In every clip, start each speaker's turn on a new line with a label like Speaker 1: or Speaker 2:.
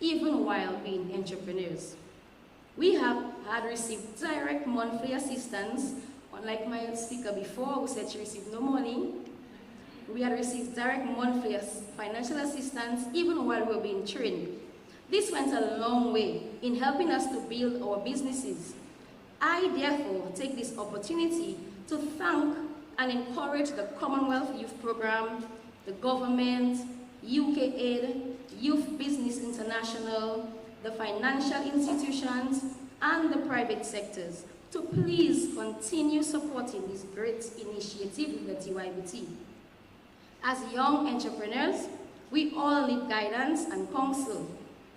Speaker 1: even while being entrepreneurs. We had received direct monthly assistance, unlike my speaker before who said she received no money. We had received direct monthly financial assistance even while we were being trained. This went a long way in helping us to build our businesses. I therefore take this opportunity to thank and encourage the Commonwealth Youth Program, the government, UK Aid, Youth Business International, the financial institutions, and the private sectors to please continue supporting this great initiative with the DYBT. As young entrepreneurs, we all need guidance and counsel,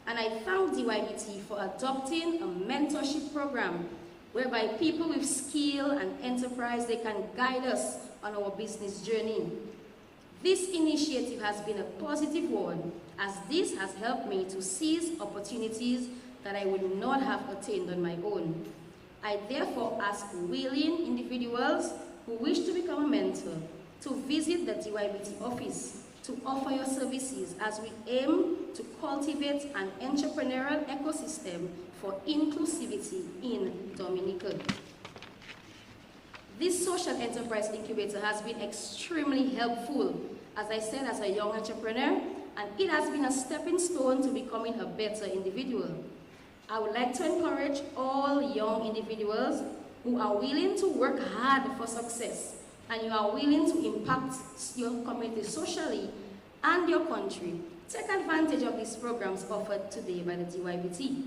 Speaker 1: and I thank DYBT for adopting a mentorship program whereby people with skill and enterprise, they can guide us on our business journey. This initiative has been a positive one, as this has helped me to seize opportunities that I would not have attained on my own. I therefore ask willing individuals who wish to become a mentor to visit the DYBT office to offer your services as we aim to cultivate an entrepreneurial ecosystem for inclusivity in Dominica. This social enterprise incubator has been extremely helpful, as I said, as a young entrepreneur, and it has been a stepping stone to becoming a better individual. I would like to encourage all young individuals who are willing to work hard for success and you are willing to impact your community socially and your country. Take advantage of these programs offered today by the DYBT.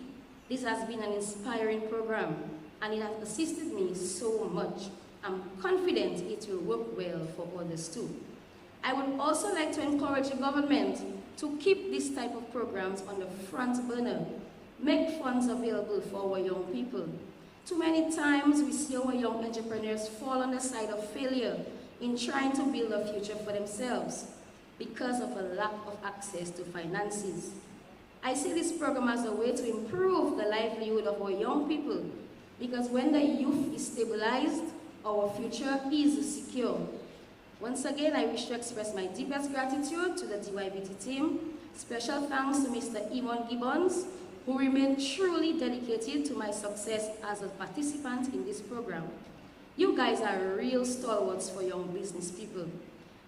Speaker 1: This has been an inspiring program and it has assisted me so much. I'm confident it will work well for others too. I would also like to encourage the government to keep this type of programs on the front burner. Make funds available for our young people. Too many times we see our young entrepreneurs fall on the side of failure in trying to build a future for themselves because of a lack of access to finances. I see this program as a way to improve the livelihood of our young people, because when the youth is stabilized, our future is secure. Once again, I wish to express my deepest gratitude to the DYBT team. Special thanks to Mr. Eamon Gibbons, who remained truly dedicated to my success as a participant in this program. You guys are real stalwarts for young business people.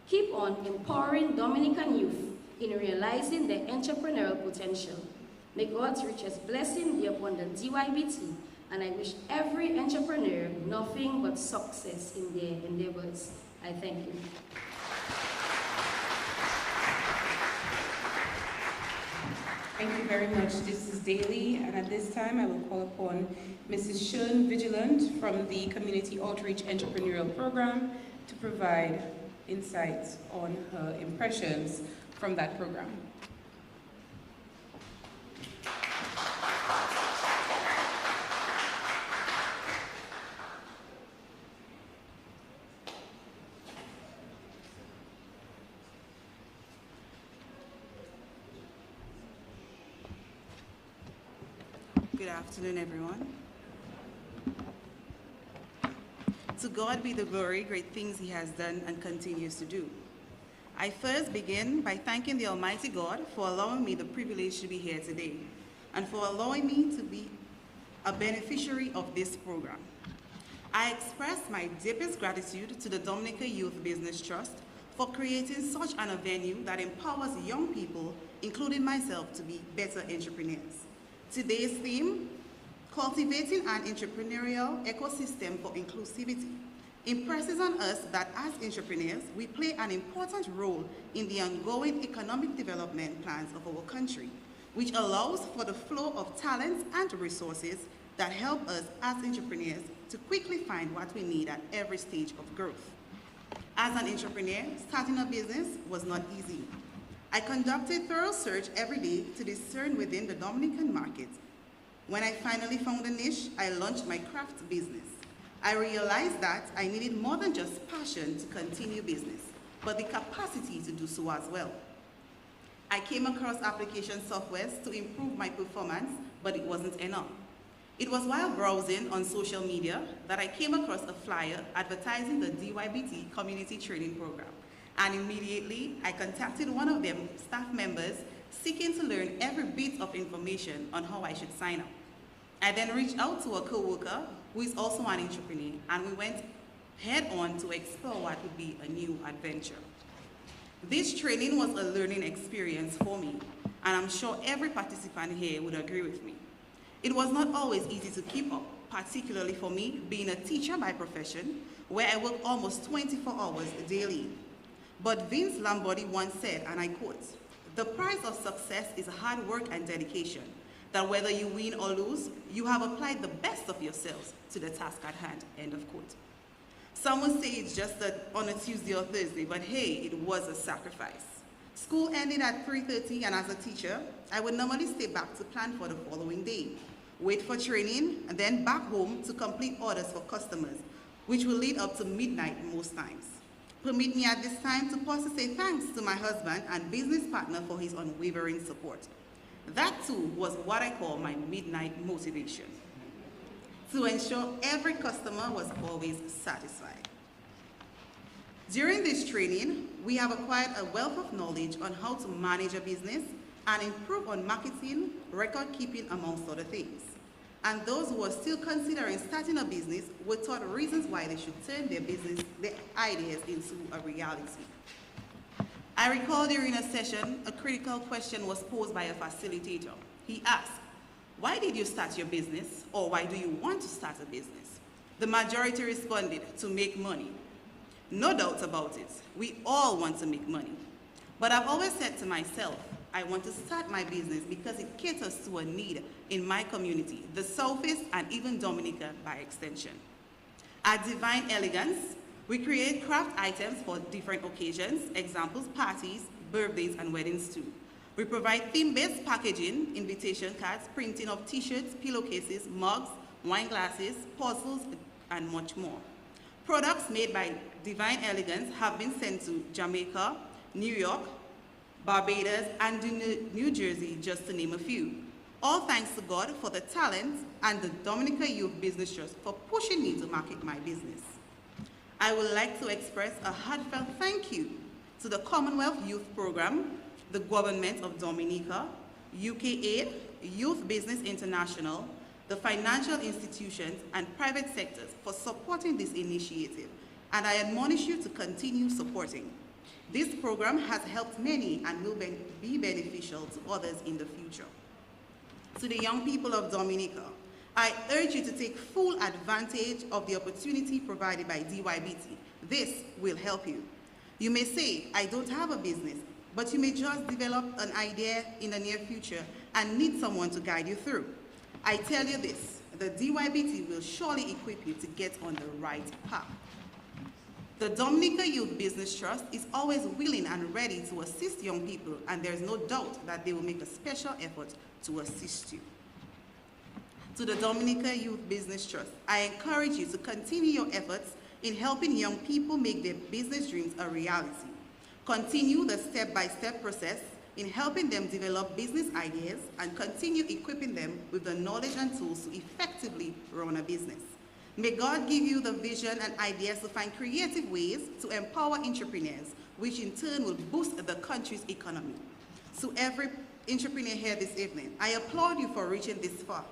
Speaker 1: Keep on empowering Dominican youth in realizing their entrepreneurial potential. May God's richest blessing be upon the DYBT, and I wish every entrepreneur nothing but success in their endeavors. I thank you.
Speaker 2: Thank you very much. This is Daly, and at this time I will call upon Mrs. Shun Vigilant from the Community Outreach Entrepreneurial Program to provide insights on her impressions from that program.
Speaker 3: Good afternoon, everyone. To God be the glory, great things He has done and continues to do. I first begin by thanking the Almighty God for allowing me the privilege to be here today and for allowing me to be a beneficiary of this program. I express my deepest gratitude to the Dominica Youth Business Trust for creating such an venue that empowers young people, including myself, to be better entrepreneurs. Today's theme, cultivating an entrepreneurial ecosystem for inclusivity, impresses on us that as entrepreneurs, we play an important role in the ongoing economic development plans of our country, which allows for the flow of talents and resources that help us as entrepreneurs to quickly find what we need at every stage of growth. As an entrepreneur, starting a business was not easy. I conducted thorough search every day to discern within the Dominican market. When I finally found a niche, I launched my craft business. I realized that I needed more than just passion to continue business, but the capacity to do so as well. I came across application softwares to improve my performance, but it wasn't enough. It was while browsing on social media that I came across a flyer advertising the DYBT Community Training Program. And immediately, I contacted one of them staff members seeking to learn every bit of information on how I should sign up. I then reached out to a coworker who is also an entrepreneur, and we went head on to explore what would be a new adventure. This training was a learning experience for me, and I'm sure every participant here would agree with me. It was not always easy to keep up, particularly for me, being a teacher by profession, where I work almost 24 hours daily. But Vince Lombardi once said, and I quote, "The price of success is hard work and dedication, that whether you win or lose, you have applied the best of yourselves to the task at hand," end of quote. Some would say it's just on a Tuesday or Thursday, but hey, it was a sacrifice. School ended at 3:30, and as a teacher, I would normally stay back to plan for the following day, wait for training, and then back home to complete orders for customers, which will lead up to midnight most times. Permit me at this time to pause to say thanks to my husband and business partner for his unwavering support. That too was what I call my midnight motivation, to ensure every customer was always satisfied. During this training, we have acquired a wealth of knowledge on how to manage a business and improve on marketing, record keeping, amongst other things. And those who are still considering starting a business were taught reasons why they should turn their ideas into a reality. I recall during a session, a critical question was posed by a facilitator. He asked, "Why did you start your business?" or "Why do you want to start a business?" The majority responded, "To make money." No doubt about it, we all want to make money. But I've always said to myself, I want to start my business because it caters to a need in my community, the Southeast and even Dominica by extension. At Divine Elegance, we create craft items for different occasions, examples, parties, birthdays, and weddings too. We provide theme-based packaging, invitation cards, printing of t-shirts, pillowcases, mugs, wine glasses, puzzles, and much more. Products made by Divine Elegance have been sent to Jamaica, New York, Barbados, and New Jersey, just to name a few. All thanks to God for the talent and the Dominica Youth Business Trust for pushing me to market my business. I would like to express a heartfelt thank you to the Commonwealth Youth Program, the Government of Dominica, UKAID, Youth Business International, the financial institutions, and private sectors for supporting this initiative, and I admonish you to continue supporting. This program has helped many and will be beneficial to others in the future. To the young people of Dominica, I urge you to take full advantage of the opportunity provided by DYBT. This will help you. You may say, "I don't have a business," but you may just develop an idea in the near future and need someone to guide you through. I tell you this, the DYBT will surely equip you to get on the right path. The Dominica Youth Business Trust is always willing and ready to assist young people, and there's no doubt that they will make a special effort to assist you. To the Dominica Youth Business Trust, I encourage you to continue your efforts in helping young people make their business dreams a reality. Continue the step-by-step process in helping them develop business ideas and continue equipping them with the knowledge and tools to effectively run a business. May God give you the vision and ideas to find creative ways to empower entrepreneurs, which in turn will boost the country's economy. To every entrepreneur here this evening, I applaud you for reaching this far.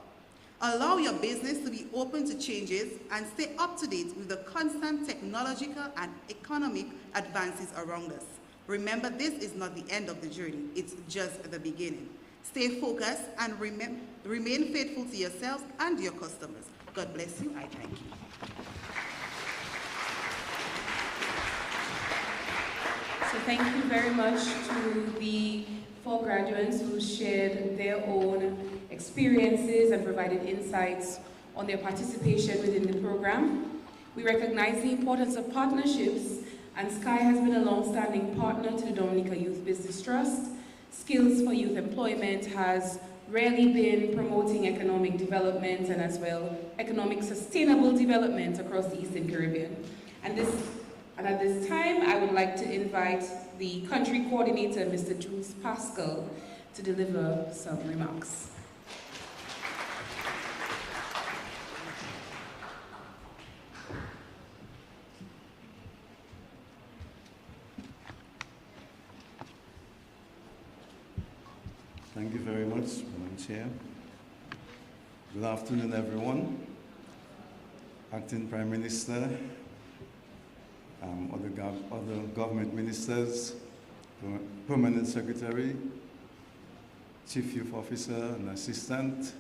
Speaker 3: Allow your business to be open to changes and stay up to date with the constant technological and economic advances around us. Remember, this is not the end of the journey, it's just the beginning. Stay focused and remain faithful to yourselves and your customers. God bless you. I thank you.
Speaker 2: So thank you very much to the 4 graduates who shared their own experiences and provided insights on their participation within the program. We recognize the importance of partnerships, and Sky has been a long-standing partner to the Dominica Youth Business Trust. Skills for Youth Employment has really been promoting economic development and as well economic sustainable development across the Eastern Caribbean. And at this time, I would like to invite the country coordinator, Mr. Jules Pascal, to deliver some remarks.
Speaker 4: Chair. Good afternoon, everyone. Acting Prime Minister, other government ministers, Permanent Secretary, Chief Youth Officer and Assistant,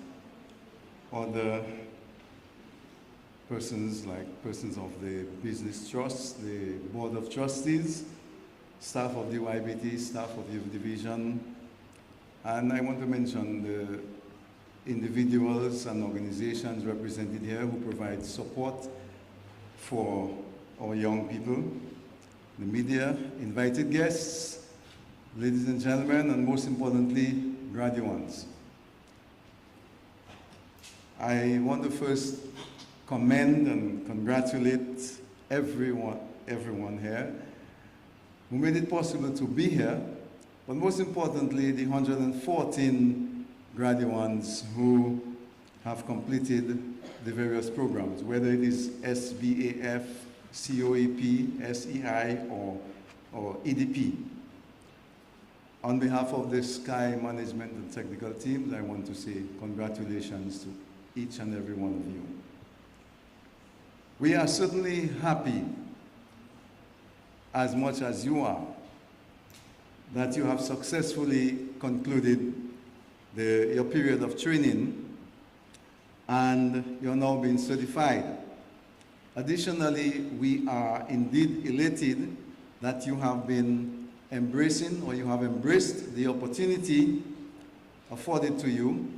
Speaker 4: other persons of the Business Trust, the Board of Trustees, staff of DYBT, staff of Youth Division, and I want to mention the individuals and organizations represented here who provide support for our young people, the media, invited guests, ladies and gentlemen, and most importantly, graduates. I want to first commend and congratulate everyone here who made it possible to be here, but most importantly, the 114 graduates who have completed the various programs, whether it is SBAF, COAP, SEI, or EDP. On behalf of the SKY management and technical teams, I want to say congratulations to each and every one of you. We are certainly happy, as much as you are, that you have successfully concluded your period of training and you're now being certified. Additionally, we are indeed elated that you have been embracing, or you have embraced, the opportunity afforded to you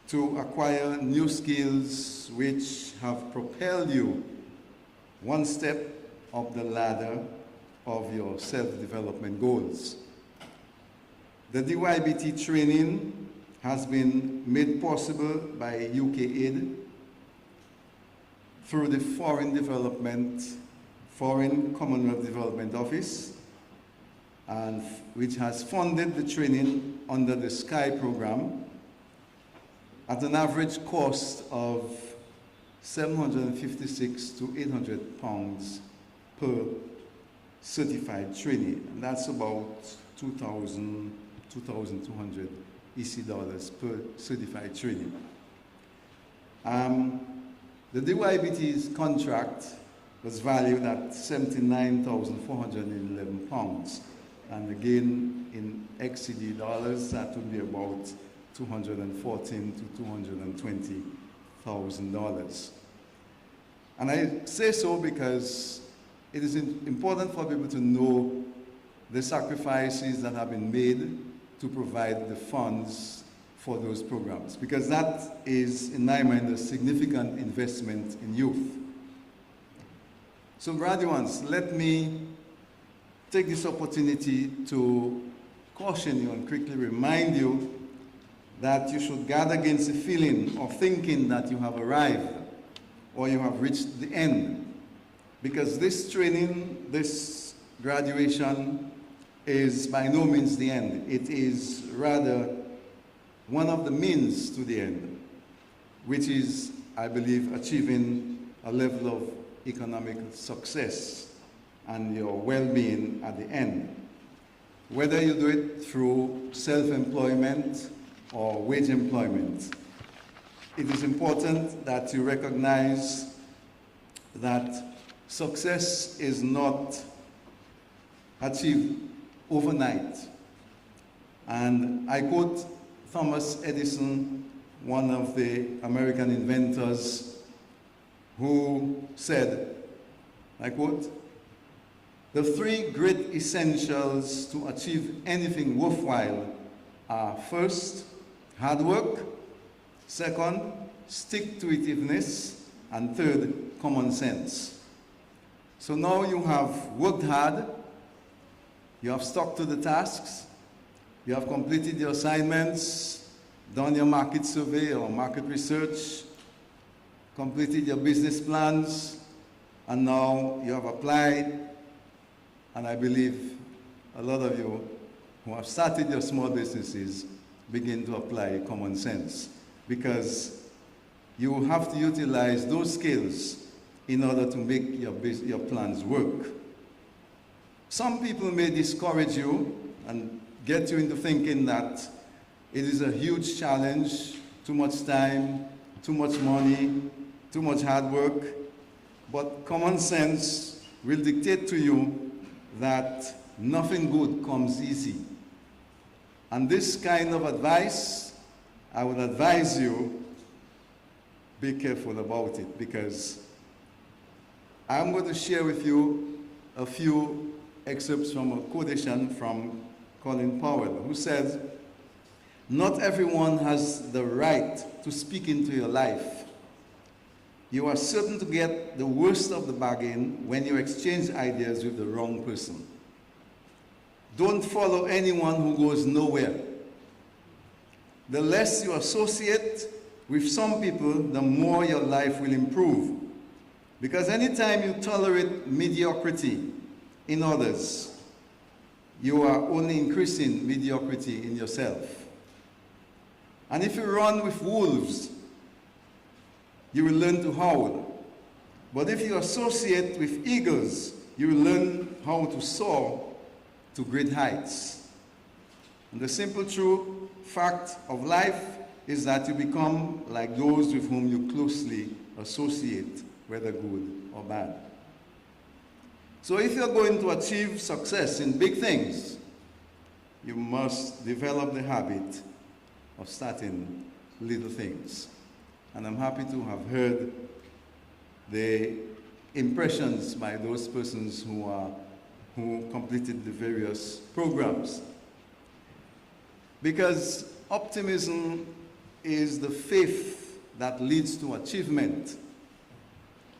Speaker 4: to acquire new skills which have propelled you one step up the ladder of your self-development goals. The DYBT training has been made possible by UKAID through the Foreign Commonwealth Development Office, and which has funded the training under the SKY program at an average cost of 756 to 800 pounds per certified trainee. And that's about 2,200 EC dollars per certified trainee. The DYBT's contract was valued at 79,411 pounds. And again, in XCD dollars, that would be about $214,000 to $220,000. And I say so because it is important for people to know the sacrifices that have been made to provide the funds for those programs, because that is, in my mind, a significant investment in youth. So, graduates, let me take this opportunity to caution you and quickly remind you that you should guard against the feeling of thinking that you have arrived or you have reached the end, because this training, this graduation is by no means the end. It is rather one of the means to the end, which is, I believe, achieving a level of economic success and your well-being at the end. Whether you do it through self-employment or wage employment, it is important that you recognize that success is not achieved overnight. And I quote Thomas Edison, one of the American inventors, who said, I quote, "The three great essentials to achieve anything worthwhile are first, hard work, second, stick-to-itiveness, and third, common sense." So now you have worked hard, you have stuck to the tasks, you have completed your assignments, done your market survey or market research, completed your business plans, and now you have applied. And I believe a lot of you who have started your small businesses begin to apply common sense, because you have to utilize those skills in order to make your plans work. Some people may discourage you and get you into thinking that It is a huge challenge, too much time, too much money, too much hard work, but common sense will dictate to you that nothing good comes easy. And this kind of advice, I would advise you, be careful about it, because I'm going to share with you a few excerpts from a quotation from Colin Powell, who says, "Not everyone has the right to speak into your life. You are certain to get the worst of the bargain when you exchange ideas with the wrong person. Don't follow anyone who goes nowhere. The less you associate with some people, the more your life will improve. Because anytime you tolerate mediocrity in others, you are only increasing mediocrity in yourself. And if you run with wolves, you will learn to howl. But if you associate with eagles, you will learn how to soar to great heights. And the simple true fact of life is that you become like those with whom you closely associate, whether good or bad. So if you're going to achieve success in big things, you must develop the habit of starting little things. And I'm happy to have heard the impressions by those persons who completed the various programs. Because optimism is the faith that leads to achievement.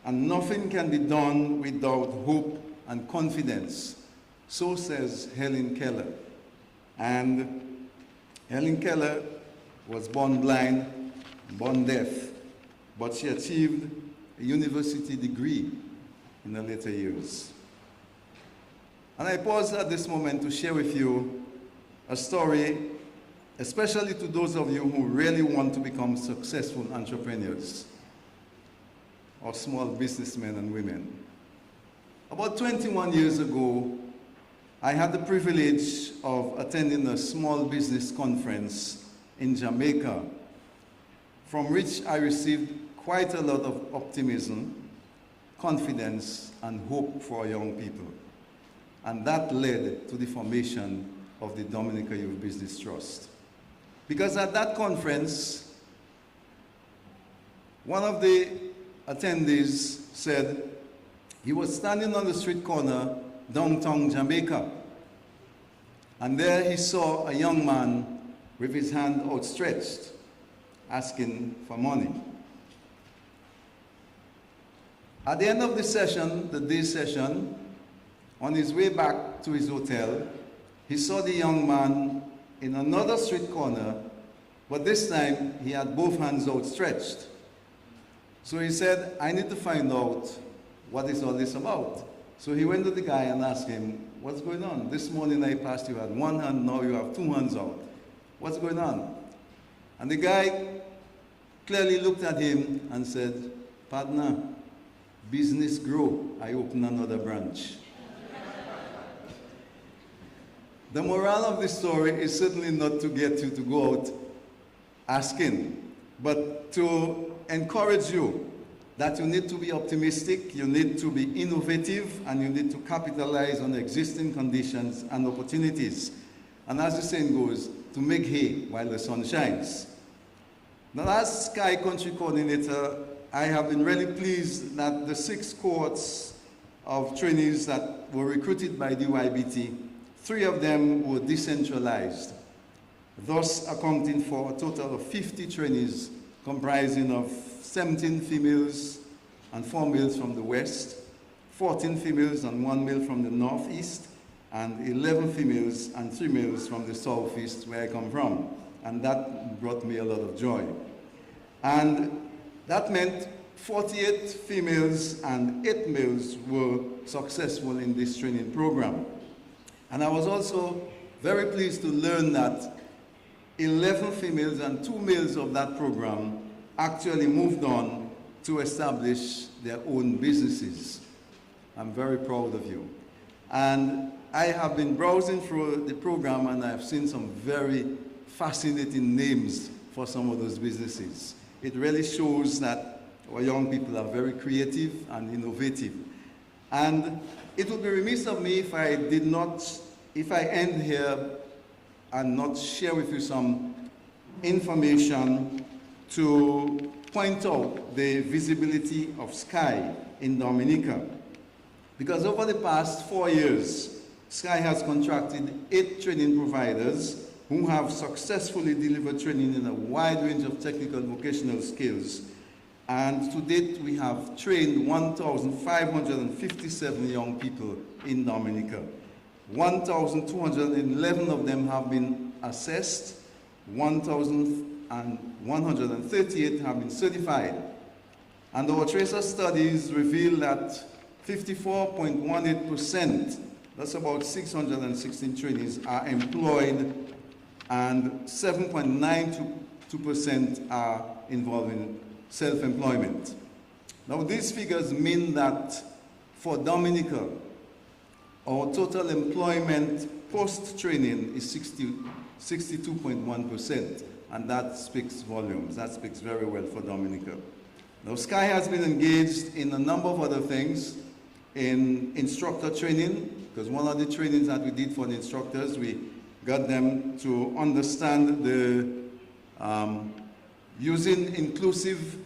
Speaker 4: And nothing can be done without hope and confidence. So says Helen Keller. And Helen Keller was born blind, born deaf, but she achieved a university degree in her later years. And I pause at this moment to share with you a story, especially to those of you who really want to become successful entrepreneurs or small businessmen and women. About 21 years ago, I had the privilege of attending a small business conference in Jamaica, from which I received quite a lot of optimism, confidence, and hope for young people. And that led to the formation of the Dominica Youth Business Trust. Because at that conference, one of the attendees said he was standing on the street corner downtown Jamaica, and there he saw a young man with his hand outstretched, asking for money. At the end of the session, the day session, on his way back to his hotel, he saw the young man in another street corner, but this time he had both hands outstretched. So he said, "I need to find out what is all this about." So he went to the guy and asked him, "What's going on? This morning I passed, you had one hand, now you have two hands out. What's going on?" And the guy clearly looked at him and said, "Partner, business grow, I open another branch." The moral of this story is certainly not to get you to go out asking, but to encourage you that you need to be optimistic, you need to be innovative, and you need to capitalize on existing conditions and opportunities. And as the saying goes, to make hay while the sun shines. Now, as Sky Country Coordinator, I have been really pleased that the 6 cohorts of trainees that were recruited by DYBT, 3 of them were decentralized, thus accounting for a total of 50 trainees comprising of 17 females and 4 males from the west, 14 females and 1 male from the northeast, and 11 females and 3 males from the southeast, where I come from. And that brought me a lot of joy. And that meant 48 females and 8 males were successful in this training program. And I was also very pleased to learn that 11 females and 2 males of that program actually moved on to establish their own businesses. I'm very proud of you. And I have been browsing through the program, and I have seen some very fascinating names for some of those businesses. It really shows that our young people are very creative and innovative. And it would be remiss of me if I end here and not share with you some information to point out the visibility of Sky in Dominica. Because over the past 4 years, Sky has contracted 8 training providers who have successfully delivered training in a wide range of technical vocational skills. And to date, we have trained 1,557 young people in Dominica. 1,211 of them have been assessed, 1,138 have been certified. And our tracer studies reveal that 54.18%, that's about 616 trainees, are employed, and 7.92% are involved in self-employment. Now, these figures mean that for Dominica, our total employment post-training is 62.1%, and that speaks volumes. That speaks very well for Dominica. Now, Sky has been engaged in a number of other things, in instructor training, because one of the trainings that we did for the instructors, we got them to understand the using inclusive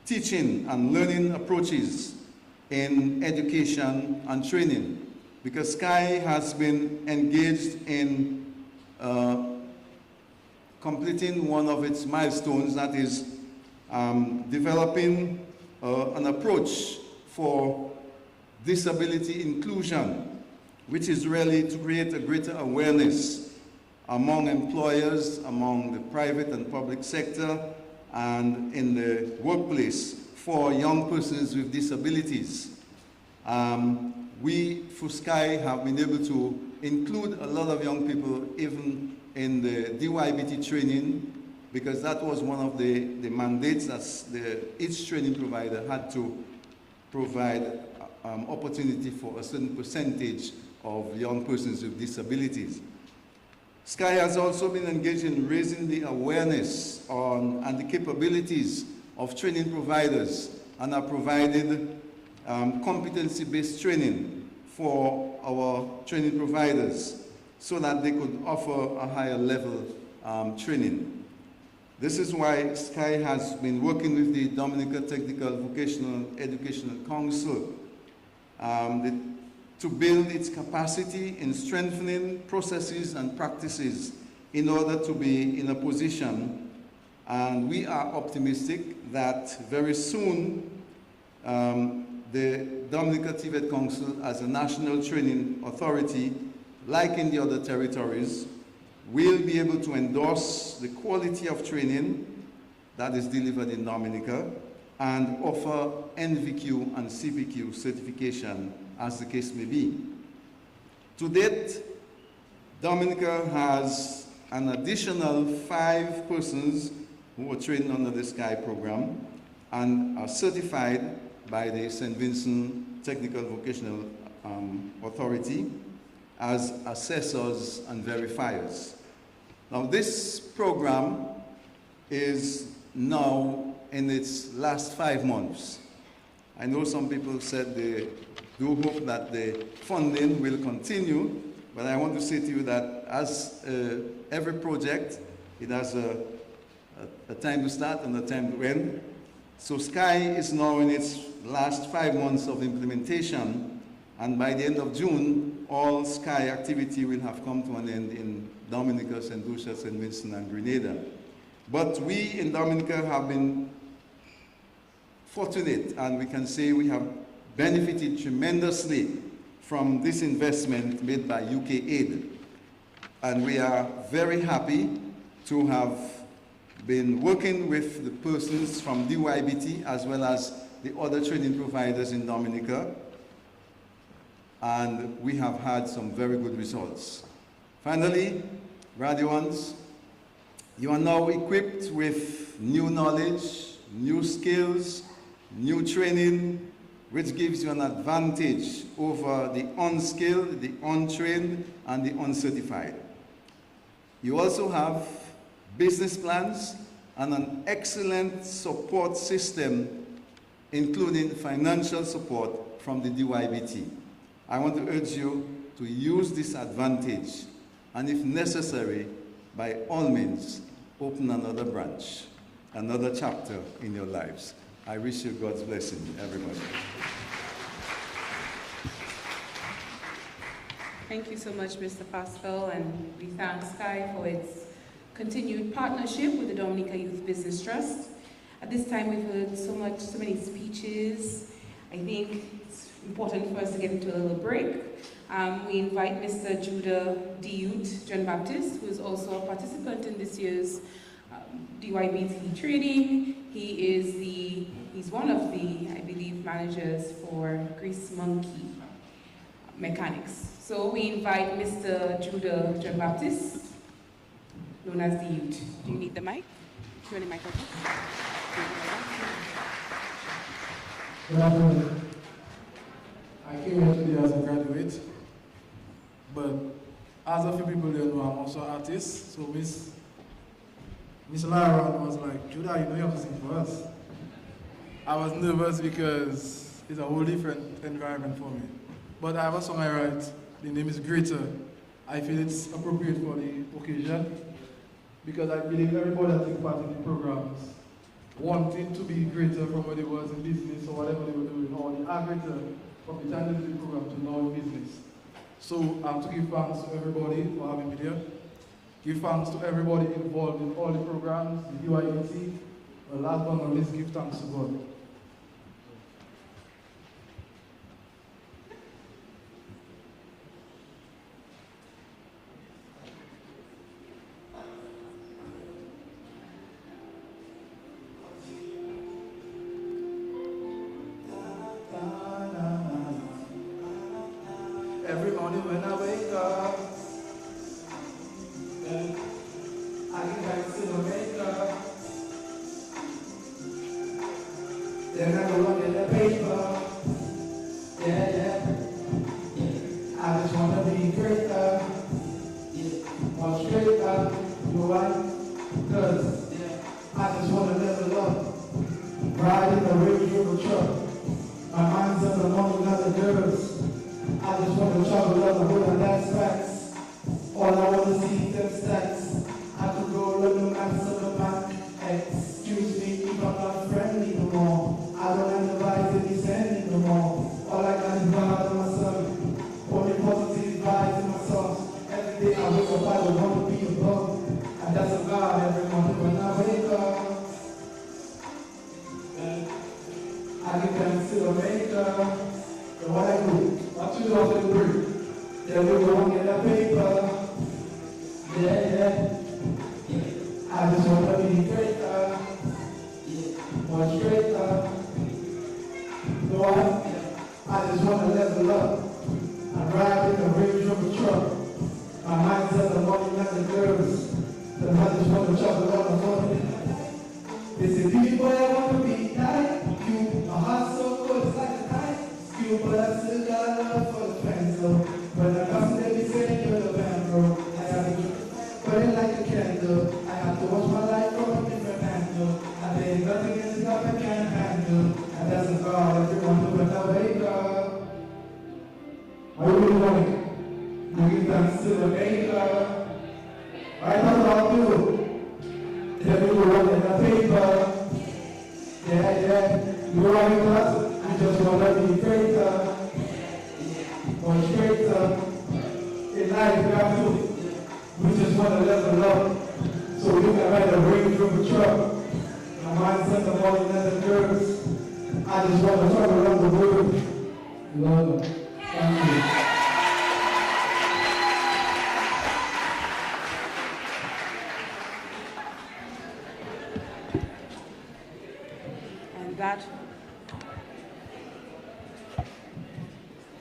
Speaker 4: teaching and learning approaches in education and training, because Sky has been engaged in completing one of its milestones, that is developing an approach for disability inclusion, which is really to create a greater awareness among employers, among the private and public sector, and in the workplace for young persons with disabilities. We, for Sky, have been able to include a lot of young people even in the DYBT training, because that was one of the mandates that each training provider had to provide opportunity for a certain percentage of young persons with disabilities. Sky has also been engaged in raising the awareness on and the capabilities of training providers, and have provided competency-based training for our training providers so that they could offer a higher level training. This is why Sky has been working with the Dominica Technical Vocational Educational Council to build its capacity in strengthening processes and practices in order to be in a position, and we are optimistic that very soon the Dominica TVET Council, as a national training authority, like in the other territories, will be able to endorse the quality of training that is delivered in Dominica and offer NVQ and CPQ certification, as the case may be. To date, Dominica has an additional 5 persons who were trained under the Sky program and are certified by the St. Vincent Technical Vocational Authority as assessors and verifiers. Now, this program is now in its last 5 months. I know some people said they do hope that the funding will continue, but I want to say to you that as every project, it has a time to start and a time to end. So Sky is now in its last 5 months of implementation, and by the end of June, all Sky activity will have come to an end in Dominica, St. Lucia, St. Vincent, and Grenada. But we in Dominica have been fortunate, and we can say we have benefited tremendously from this investment made by UK Aid. And we are very happy to have been working with the persons from DYBT as well as the other training providers in Dominica, and we have had some very good results. Finally, graduates, you are now equipped with new knowledge, new skills, new training, which gives you an advantage over the unskilled, the untrained, and the uncertified. You also have business plans, and an excellent support system, including financial support from the DYBT. I want to urge you to use this advantage, and if necessary, by all means, open another branch, another chapter in your lives. I wish you God's blessing, everybody.
Speaker 2: Thank you so much, Mr. Pascal, and we thank Sky for its continued partnership with the Dominica Youth Business Trust. At this time, we've heard so many speeches. I think it's important for us to get into a little break. We invite Mr. Judah DYBT, John Baptist, who is also a participant in this year's DYBT training. He's one of the, I believe, managers for Grease Monkey Mechanics. So we invite Mr. Judah John Baptist, known as DYBT. Do you need the mic? Do you want the microphone?
Speaker 5: Good afternoon. I came here today as a graduate, but as a few people there know, I'm also an artist. So Miss Lara was like, Judah, you know you have to sing for us. I was nervous because it's a whole different environment for me. But I have a song I write. The name is Greater. I feel it's appropriate for the occasion because I believe everybody that takes part in the programs wanted to be greater from when they was in business or whatever they were doing, or they are greater from the time they did the program to now in business. So I have to give thanks to everybody for having me here. Give thanks to everybody involved in all the programs, the DYBT. But last but not least, give thanks to God. Every morning when I wake up, I get back to the makeup. Then I go look at the paper. Yeah. I just wanna be greater. Much greater. You know why? Cause I just wanna level up. Ride in the Range Rover truck. My mind's up among other girls. I just want to travel on the road and that's facts. All I want to see is them stacks. I could go run the maps of the bank. Excuse me if I'm not friendly no more. I don't have the vibes to be sending no more. All I got is God and my son. Only positive vibes in my songs. Every day I wake up, I would want to be above. And that's a God every morning when I wake up. I give thanks to the maker. So what I do? What you do after the break? Then we go and get that paper. Yeah. I just want to be greater. Much greater. You know what? I just want to level up. I ride in the Range Rover truck. My mind's at the morning and the girls. Then I just want to travel on the morning. They say, people, I want to be like you. My heart's so cold, it's like a knife. But I still got love for the fans, though. When I come, they be saying you're the band, bro. I gotta keep burning like a candle. I have to watch my life from a different angle. And there ain't nothing in this life I can't handle. And that's a God, everyone who when I wake up. Are you really wanting? You give thanks to the maker. Right, that's what I'll do. Then we go run in the paper. Yeah. You know what it does? I just want to be greater, much greater. In life, we have to. We just want to level up. So we can ride a Range Rover truck. My mind's set the morning and the girls. I just want to travel around the world. Love. Thank you.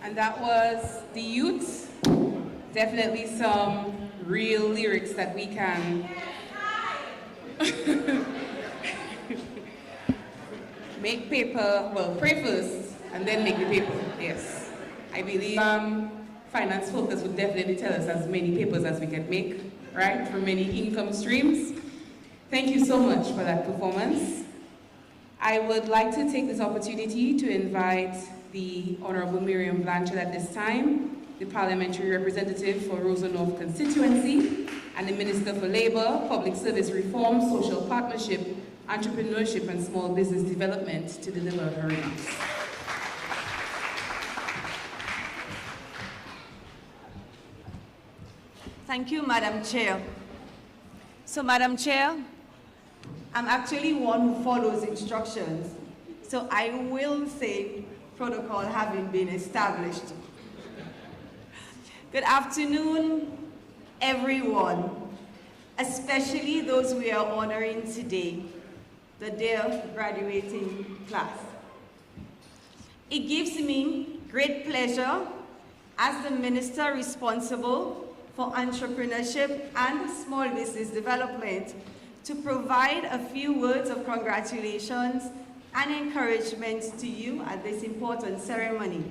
Speaker 2: And that was the youth. Definitely some real lyrics that we can make paper, well, pray first and then make the paper, yes. I believe finance focus would definitely tell us as many papers as we can make, right, for many income streams. Thank you so much for that performance. I would like to take this opportunity to invite the Honorable Miriam Blanchard at this time, the Parliamentary Representative for Rosa North Constituency, and the Minister for Labour, Public Service Reform, Social Partnership, Entrepreneurship and Small Business Development to deliver her remarks.
Speaker 6: Thank you, Madam Chair. So, Madam Chair, I'm actually one who follows instructions. So I will say protocol having been established. Good afternoon, everyone, especially those we are honoring today, the dear graduating class. It gives me great pleasure as the Minister responsible for entrepreneurship and small business development to provide a few words of congratulations and encouragement to you at this important ceremony.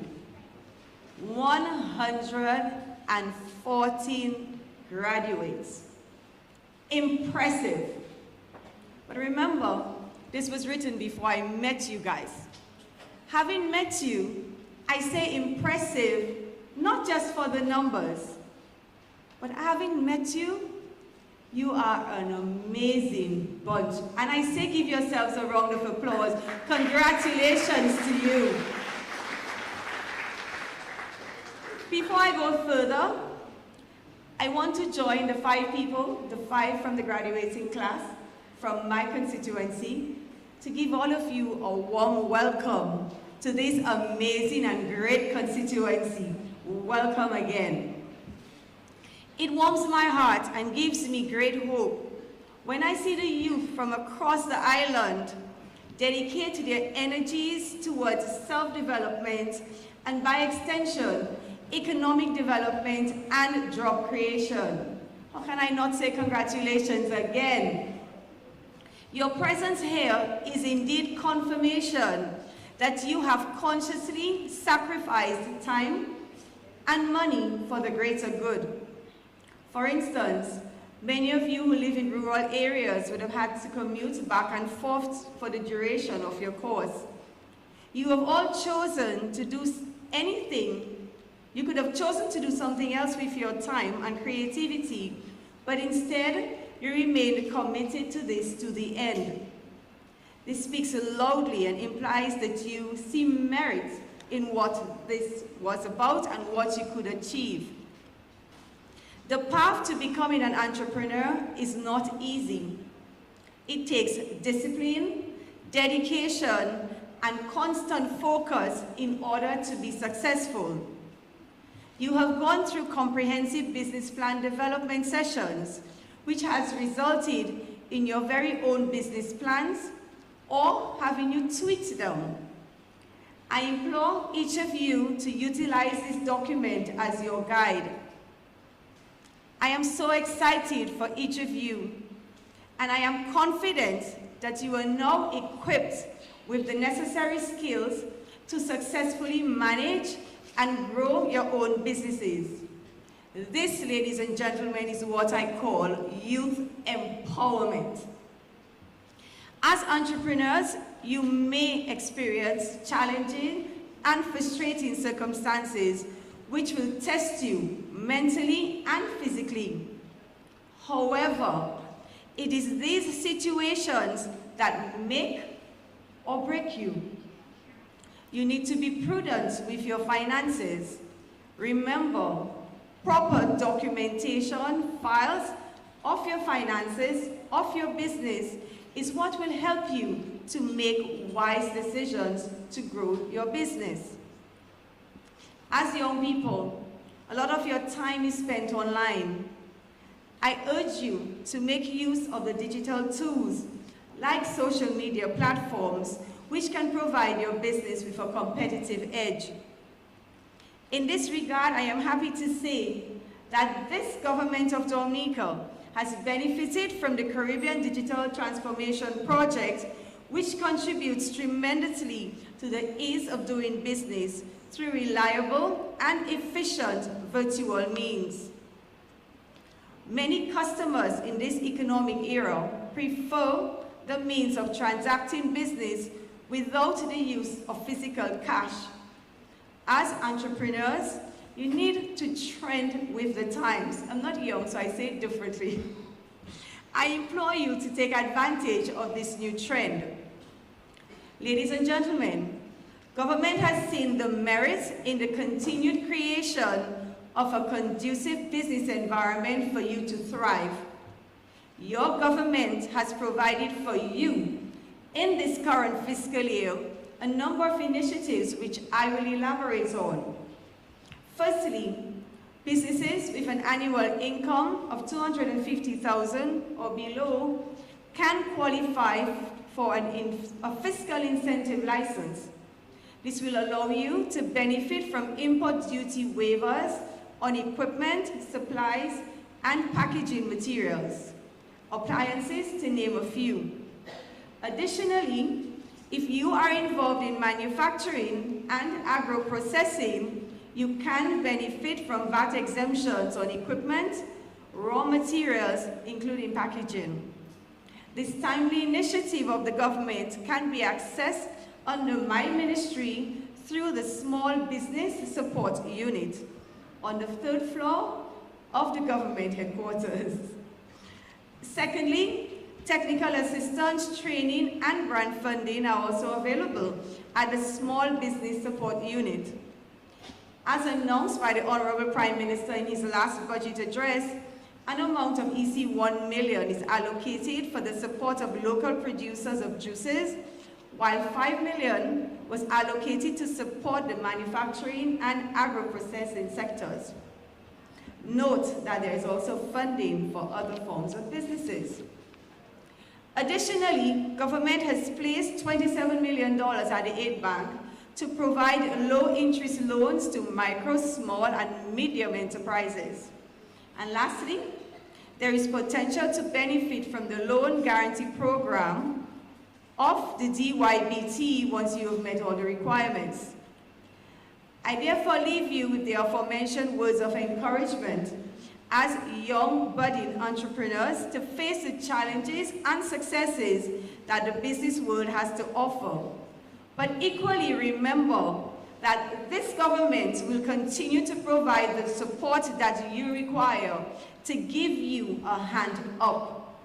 Speaker 6: 114 graduates. Impressive. But remember, this was written before I met you guys. Having met you, I say impressive, not just for the numbers, but having met you, you are an amazing bunch. And I say give yourselves a round of applause. Congratulations to you. Before I go further, I want to join the 5 people, the 5 from the graduating class from my constituency, to give all of you a warm welcome to this amazing and great constituency. Welcome again. It warms my heart and gives me great hope when I see the youth from across the island dedicate their energies towards self-development and, by extension, economic development and job creation. How can I not say congratulations again? Your presence here is indeed confirmation that you have consciously sacrificed time and money for the greater good. For instance, many of you who live in rural areas would have had to commute back and forth for the duration of your course. You have all chosen to do anything. You could have chosen to do something else with your time and creativity, but instead, you remained committed to this to the end. This speaks loudly and implies that you see merit in what this was about and what you could achieve. The path to becoming an entrepreneur is not easy. It takes discipline, dedication, and constant focus in order to be successful. You have gone through comprehensive business plan development sessions, which has resulted in your very own business plans or having you tweak them. I implore each of you to utilize this document as your guide. I am so excited for each of you, and I am confident that you are now equipped with the necessary skills to successfully manage and grow your own businesses. This, ladies and gentlemen, is what I call youth empowerment. As entrepreneurs, you may experience challenging and frustrating circumstances which will test you mentally and physically. However, it is these situations that make or break you. You need to be prudent with your finances. Remember, proper documentation, files of your finances, of your business, is what will help you to make wise decisions to grow your business. As young people, a lot of your time is spent online. I urge you to make use of the digital tools like social media platforms, which can provide your business with a competitive edge. In this regard, I am happy to say that this government of Dominica has benefited from the Caribbean Digital Transformation Project, which contributes tremendously to the ease of doing business through reliable and efficient virtual means. Many customers in this economic era prefer the means of transacting business without the use of physical cash. As entrepreneurs, you need to trend with the times. I'm not young, so I say it differently. I implore you to take advantage of this new trend. Ladies and gentlemen, government has seen the merits in the continued creation of a conducive business environment for you to thrive. Your government has provided for you in this current fiscal year a number of initiatives which I will elaborate on. Firstly, businesses with an annual income of $250,000 or below can qualify for a fiscal incentive license. This will allow you to benefit from import duty waivers on equipment, supplies, and packaging materials, appliances, to name a few. Additionally, if you are involved in manufacturing and agro-processing, you can benefit from VAT exemptions on equipment, raw materials, including packaging. This timely initiative of the government can be accessed under my ministry through the Small Business Support Unit on the 3rd floor of the government headquarters. Secondly, technical assistance, training, and grant funding are also available at the Small Business Support Unit. As announced by the Honorable Prime Minister in his last budget address, an amount of EC 1 million is allocated for the support of local producers of juices, while 5 million was allocated to support the manufacturing and agro-processing sectors. Note that there is also funding for other forms of businesses. Additionally, government has placed $27 million at the Aid Bank to provide low-interest loans to micro, small, and medium enterprises. And lastly, there is potential to benefit from the loan guarantee program of the DYBT once you have met all the requirements. I therefore leave you with the aforementioned words of encouragement as young budding entrepreneurs to face the challenges and successes that the business world has to offer. But equally remember that this government will continue to provide the support that you require to give you a hand up.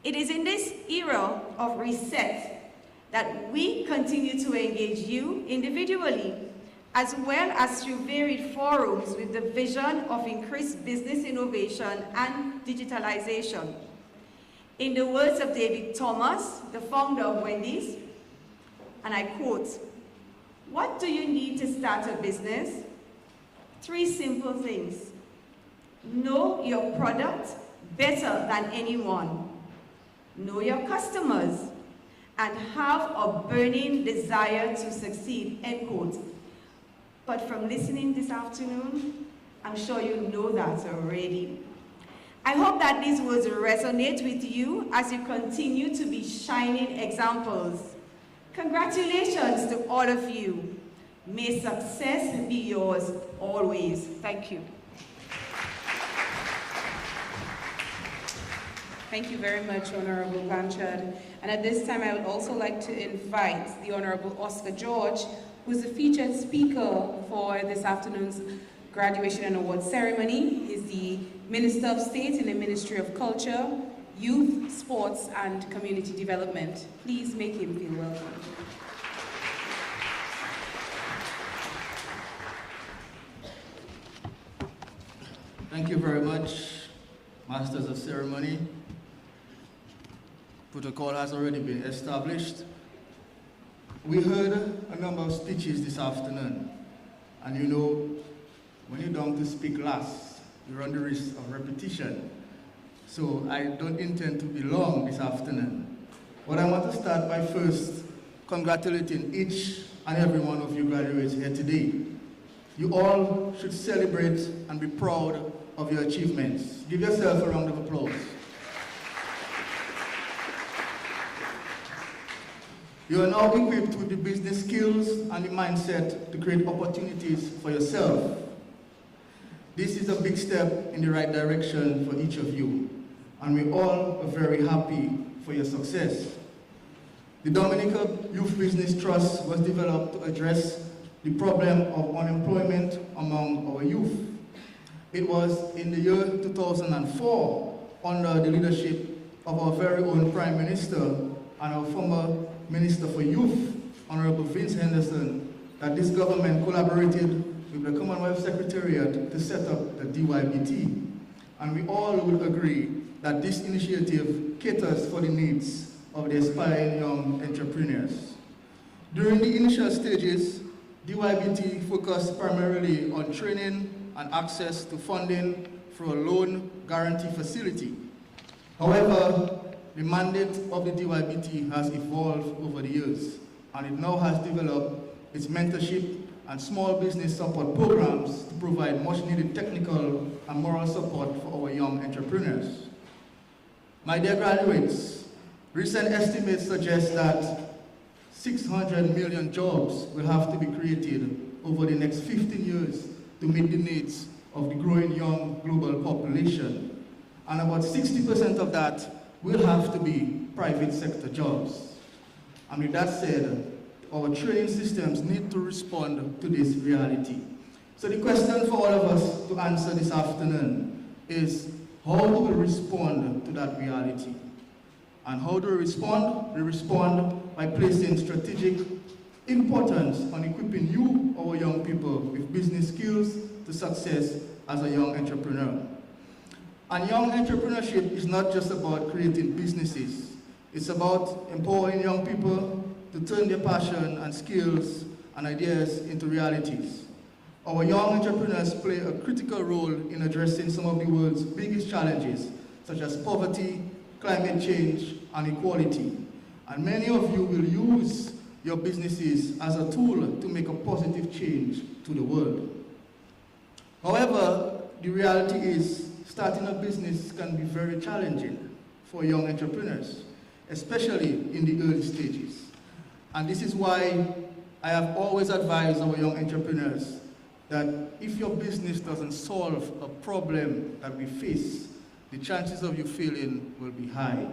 Speaker 6: It is in this era of reset that we continue to engage you individually, as well as through varied forums with the vision of increased business innovation and digitalization. In the words of David Thomas, the founder of Wendy's, and I quote, "What do you need to start a business? 3 simple things. Know your product better than anyone. Know your customers, and have a burning desire to succeed," end quote. But from listening this afternoon, I'm sure you know that already. I hope that these words resonate with you as you continue to be shining examples. Congratulations to all of you. May success be yours always. Thank you.
Speaker 2: Thank you very much, Honorable Blanchard. And at this time, I would also like to invite the Honorable Oscar George, who is the featured speaker for this afternoon's graduation and award ceremony. He's the Minister of State in the Ministry of Culture, Youth, Sports, and Community Development. Please make him feel welcome.
Speaker 7: Thank you very much, Masters of Ceremony. Protocol has already been established. We heard a number of speeches this afternoon, and you know, when you're down to speak last, you run the risk of repetition. So I don't intend to be long this afternoon. But I want to start by first congratulating each and every one of you graduates here today. You all should celebrate and be proud of your achievements. Give yourself a round of applause. You are now equipped with the business skills and the mindset to create opportunities for yourself. This is a big step in the right direction for each of you. and we all are very happy for your success. The Dominica Youth Business Trust was developed to address the problem of unemployment among our youth. It was in the year 2004, under the leadership of our very own Prime Minister and our former Minister for Youth, Honorable Vince Henderson, that this government collaborated with the Commonwealth Secretariat to set up the DYBT. And we all would agree that this initiative caters for the needs of the aspiring young entrepreneurs. During the initial stages, DYBT focused primarily on training and access to funding through a loan guarantee facility. However, the mandate of the DYBT has evolved over the years, and it now has developed its mentorship and small business support programs to provide much needed technical and moral support for our young entrepreneurs. My dear graduates, recent estimates suggest that 600 million jobs will have to be created over the next 15 years to meet the needs of the growing young global population. And about 60% of that will have to be private sector jobs. And with that said, our training systems need to respond to this reality. So the question for all of us to answer this afternoon is, how do we respond to that reality? And how do we respond? We respond by placing strategic importance on equipping you, our young people, with business skills to success as a young entrepreneur. And young entrepreneurship is not just about creating businesses. It's about empowering young people to turn their passion and skills and ideas into realities. Our young entrepreneurs play a critical role in addressing some of the world's biggest challenges, such as poverty, climate change, and equality. And many of you will use your businesses as a tool to make a positive change to the world. However, the reality is starting a business can be very challenging for young entrepreneurs, especially in the early stages. And this is why I have always advised our young entrepreneurs that if your business doesn't solve a problem that we face, the chances of you failing will be high.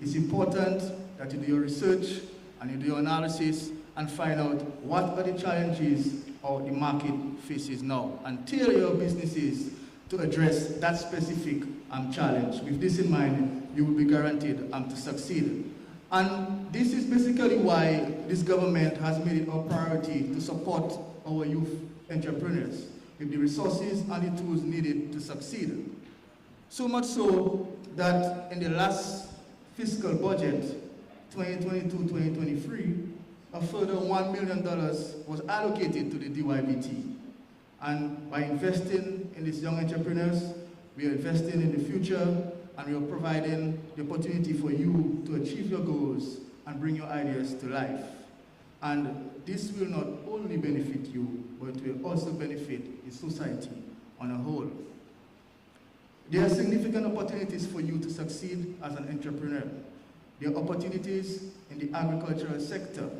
Speaker 7: It's important that you do your research and you do your analysis and find out what are the challenges or the market faces now, and tailor your businesses to address that specific challenge. With this in mind, you will be guaranteed to succeed. And this is basically why this government has made it a priority to support our youth entrepreneurs with the resources and the tools needed to succeed. So much so that in the last fiscal budget, 2022-2023, a further $1 million was allocated to the DYBT. And by investing in these young entrepreneurs, we are investing in the future, and we are providing the opportunity for you to achieve your goals and bring your ideas to life. And this will not only benefit you, but it will also benefit the society on a whole. There are significant opportunities for you to succeed as an entrepreneur. There are opportunities in the agricultural sector.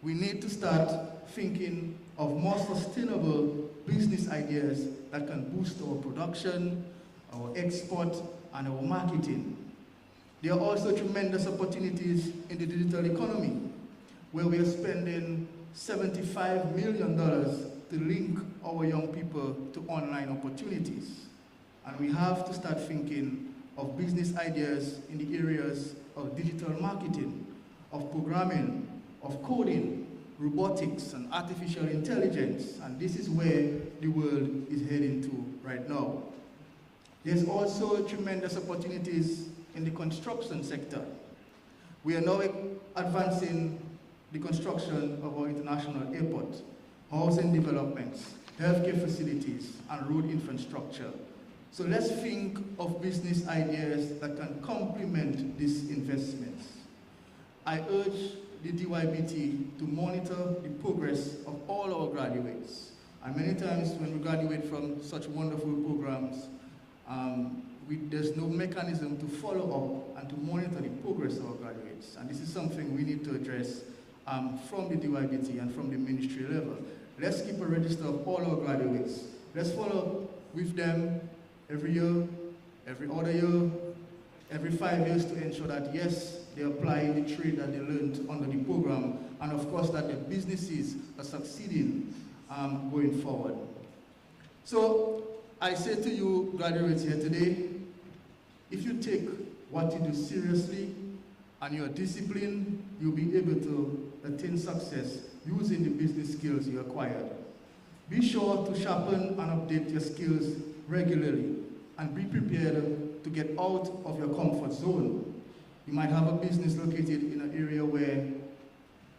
Speaker 7: We need to start thinking of more sustainable business ideas that can boost our production, our export, and our marketing. There are also tremendous opportunities in the digital economy, where we are spending $75 million to link our young people to online opportunities. And we have to start thinking of business ideas in the areas of digital marketing, of programming, of coding, robotics, and artificial intelligence. And this is where the world is heading to right now. There's also tremendous opportunities in the construction sector. We are now advancing the construction of our international airport, housing developments, healthcare facilities, and road infrastructure. So let's think of business ideas that can complement these investments. I urge the DYBT to monitor the progress of all our graduates. And many times when we graduate from such wonderful programs, there's no mechanism to follow up and to monitor the progress of our graduates. And this is something we need to address from the DYBT and from the ministry level. Let's keep a register of all our graduates. Let's follow up with them every year, every other year, every 5 years to ensure that, yes, they apply the trade that they learned under the program, and of course that the businesses are succeeding going forward. So I say to you, graduates here today, if you take what you do seriously and you are disciplined, you'll be able to attain success using the business skills you acquired. Be sure to sharpen and update your skills regularly and be prepared to get out of your comfort zone. You might have a business located in an area where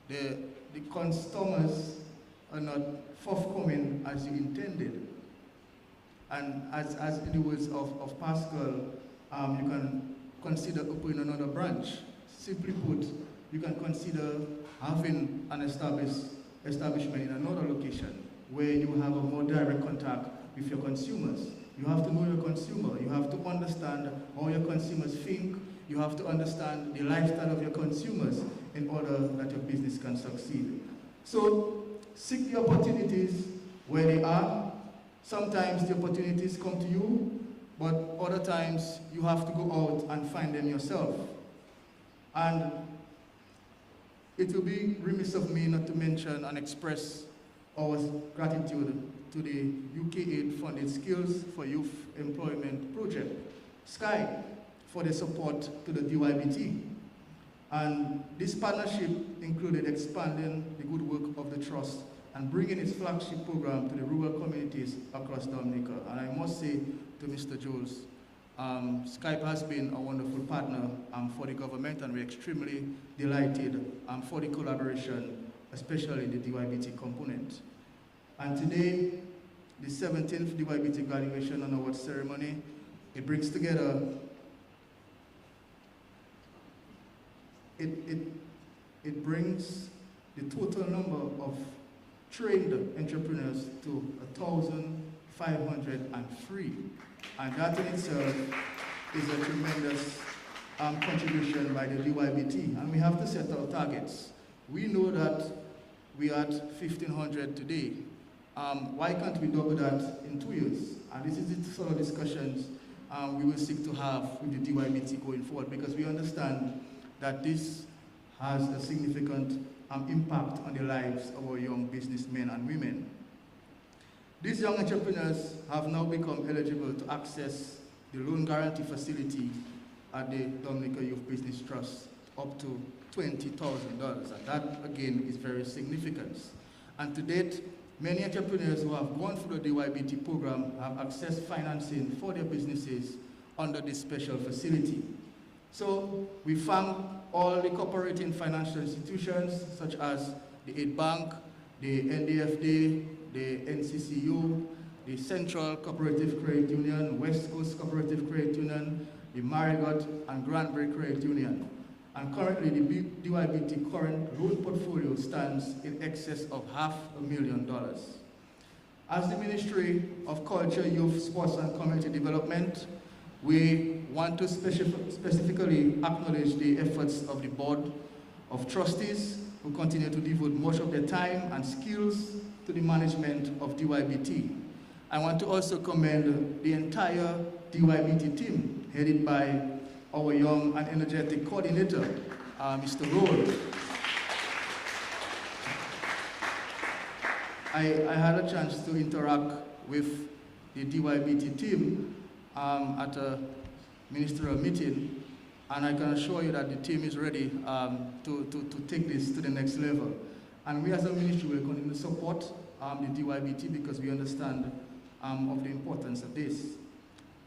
Speaker 7: the customers are not forthcoming as you intended. And as in the words of Pascal, you can consider opening another branch. Simply put, you can consider having an establishment in another location where you have a more direct contact with your consumers. You have to know your consumer. You have to understand how your consumers think. You have to understand the lifestyle of your consumers in order that your business can succeed. So seek the opportunities where they are. Sometimes the opportunities come to you, but other times you have to go out and find them yourself. And it will be remiss of me not to mention and express our gratitude to the UK Aid-funded Skills for Youth Employment Project, SKY, for the support to the DYBT. And this partnership included expanding the good work of the Trust and bringing its flagship program to the rural communities across Dominica. And I must say to Mr. Jules, Skype has been a wonderful partner for the government, and we're extremely delighted for the collaboration, especially the DYBT component. And today, the 17th DYBT graduation and award ceremony, it brings together, it brings the total number of trained entrepreneurs to 1,503. And that in itself is a tremendous contribution by the DYBT. And we have to set our targets. We know that we are at 1,500 today. Why can't we double that in 2 years? And this is the sort of discussions we will seek to have with the DYBT going forward, because we understand that this has a significant impact on the lives of our young businessmen and women. These young entrepreneurs have now become eligible to access the loan guarantee facility at the Dominica Youth Business Trust up to $20,000. And that, again, is very significant. And to date, many entrepreneurs who have gone through the DYBT program have accessed financing for their businesses under this special facility. So we thank all the cooperating financial institutions such as the Aid Bank, the NDFD, the NCCU, the Central Cooperative Credit Union, West Coast Cooperative Credit Union, the Marigot and Granbury Credit Union. And currently the DYBT current loan portfolio stands in excess of $500,000. As the Ministry of Culture, Youth, Sports and Community Development, we want to specifically acknowledge the efforts of the Board of Trustees, who continue to devote much of their time and skills to the management of DYBT. I want to also commend the entire DYBT team, headed by our young and energetic coordinator, Mr. Roll. I had a chance to interact with the DYBT team at a ministerial meeting, and I can assure you that the team is ready to take this to the next level. And we as a ministry will continue to support the DYBT because we understand of the importance of this.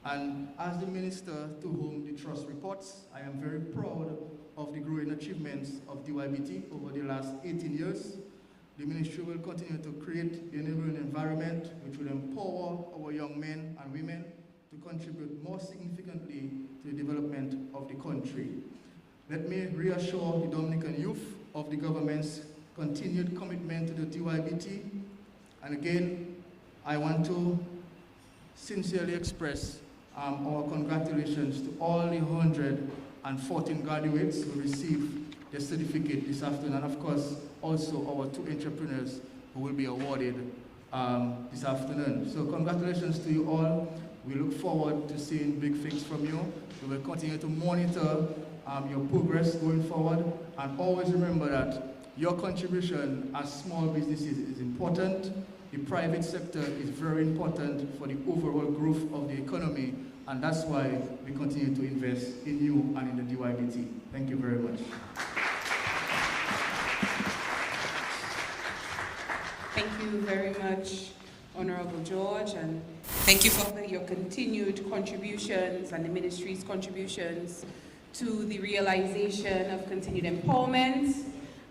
Speaker 7: And as the minister to whom the trust reports, I am very proud of the growing achievements of DYBT over the last 18 years. The ministry will continue to create the enabling environment which will empower our young men and women to contribute more significantly to the development of the country. Let me reassure the Dominican youth of the government's continued commitment to the DYBT. And again, I want to sincerely express our congratulations to all the 114 graduates who received their certificate this afternoon, and of course, also our 2 entrepreneurs who will be awarded this afternoon. So congratulations to you all. We look forward to seeing big things from you. We will continue to monitor your progress going forward, and always remember that your contribution as small businesses is important. The private sector is very important for the overall growth of the economy, and that's why we continue to invest in you and in the DYBT. Thank you very much.
Speaker 2: Thank you very much, Honorable George, and thank you for your continued contributions and the ministry's contributions to the realization of continued empowerment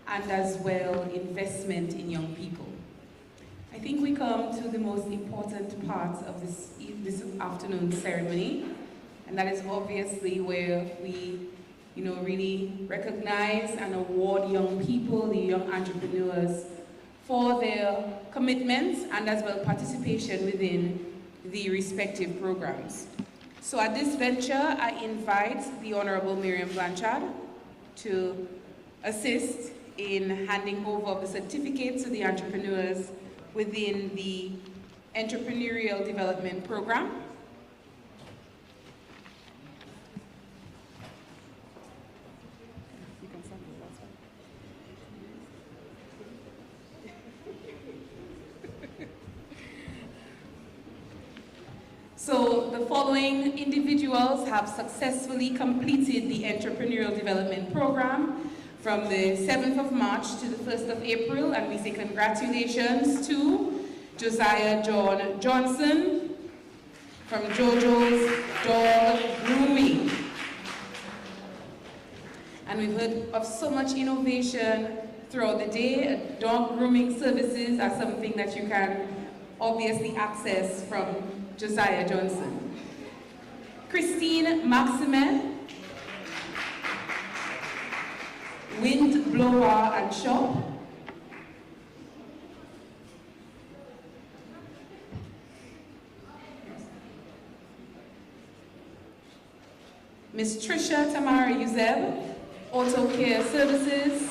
Speaker 2: and as well investment in young people. I think we come to the most important part of this afternoon's ceremony, and that is obviously where we really recognize and award young people, the young entrepreneurs, for their commitments and as well participation within the respective programs. So at this venture, I invite the Honorable Miriam Blanchard to assist in handing over the certificates to the entrepreneurs within the Entrepreneurial Development Program. So the following individuals have successfully completed the Entrepreneurial Development Program from the 7th of March to the 1st of April, and we say congratulations to Josiah John Johnson from JoJo's Dog Grooming. And we've heard of so much innovation throughout the day. Dog grooming services are something that you can obviously access from Josiah Johnson. Christine Maximin, Wind Blower and Shop. Miss Trisha Tamara Yuzeb, Auto Care Services.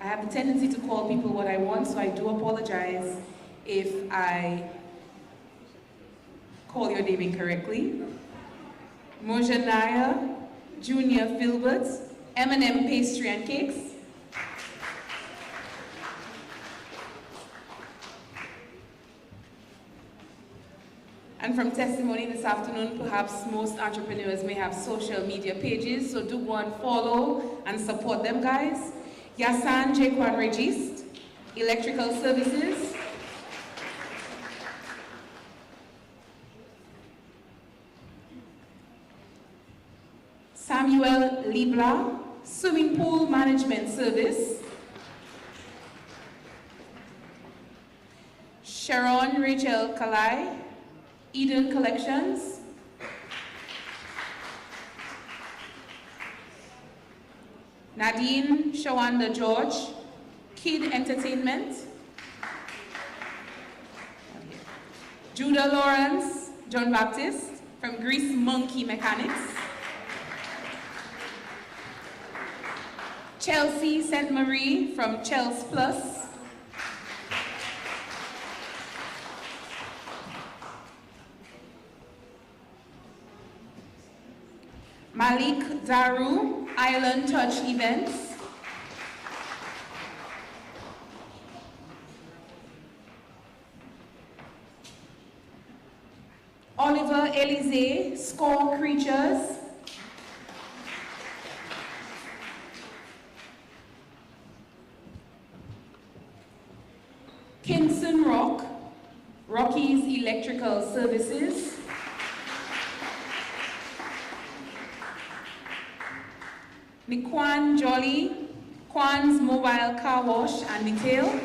Speaker 2: I have a tendency to call people what I want, so I do apologize if I call your name incorrectly. Mojanaya Junior Filbert, M&M Pastry and Cakes. And from testimony this afternoon, perhaps most entrepreneurs may have social media pages, so do go and follow and support them, guys. Yasan Jaquan Regist, Electrical Services. Samuel Libla, Swimming Pool Management Service. Sharon Rachel Kalai, Eden Collections. Nadine Shawanda George, Kid Entertainment. Judah Lawrence John Baptist from Grease Monkey Mechanics. Chelsea St. Marie from Chels Plus. Malik Daru, Island Touch Events. Oliver Elize, Score Creatures. Kinson Rock, Rocky's Electrical Services. Nikwan Jolly, Kwan's Mobile Car Wash and Detail.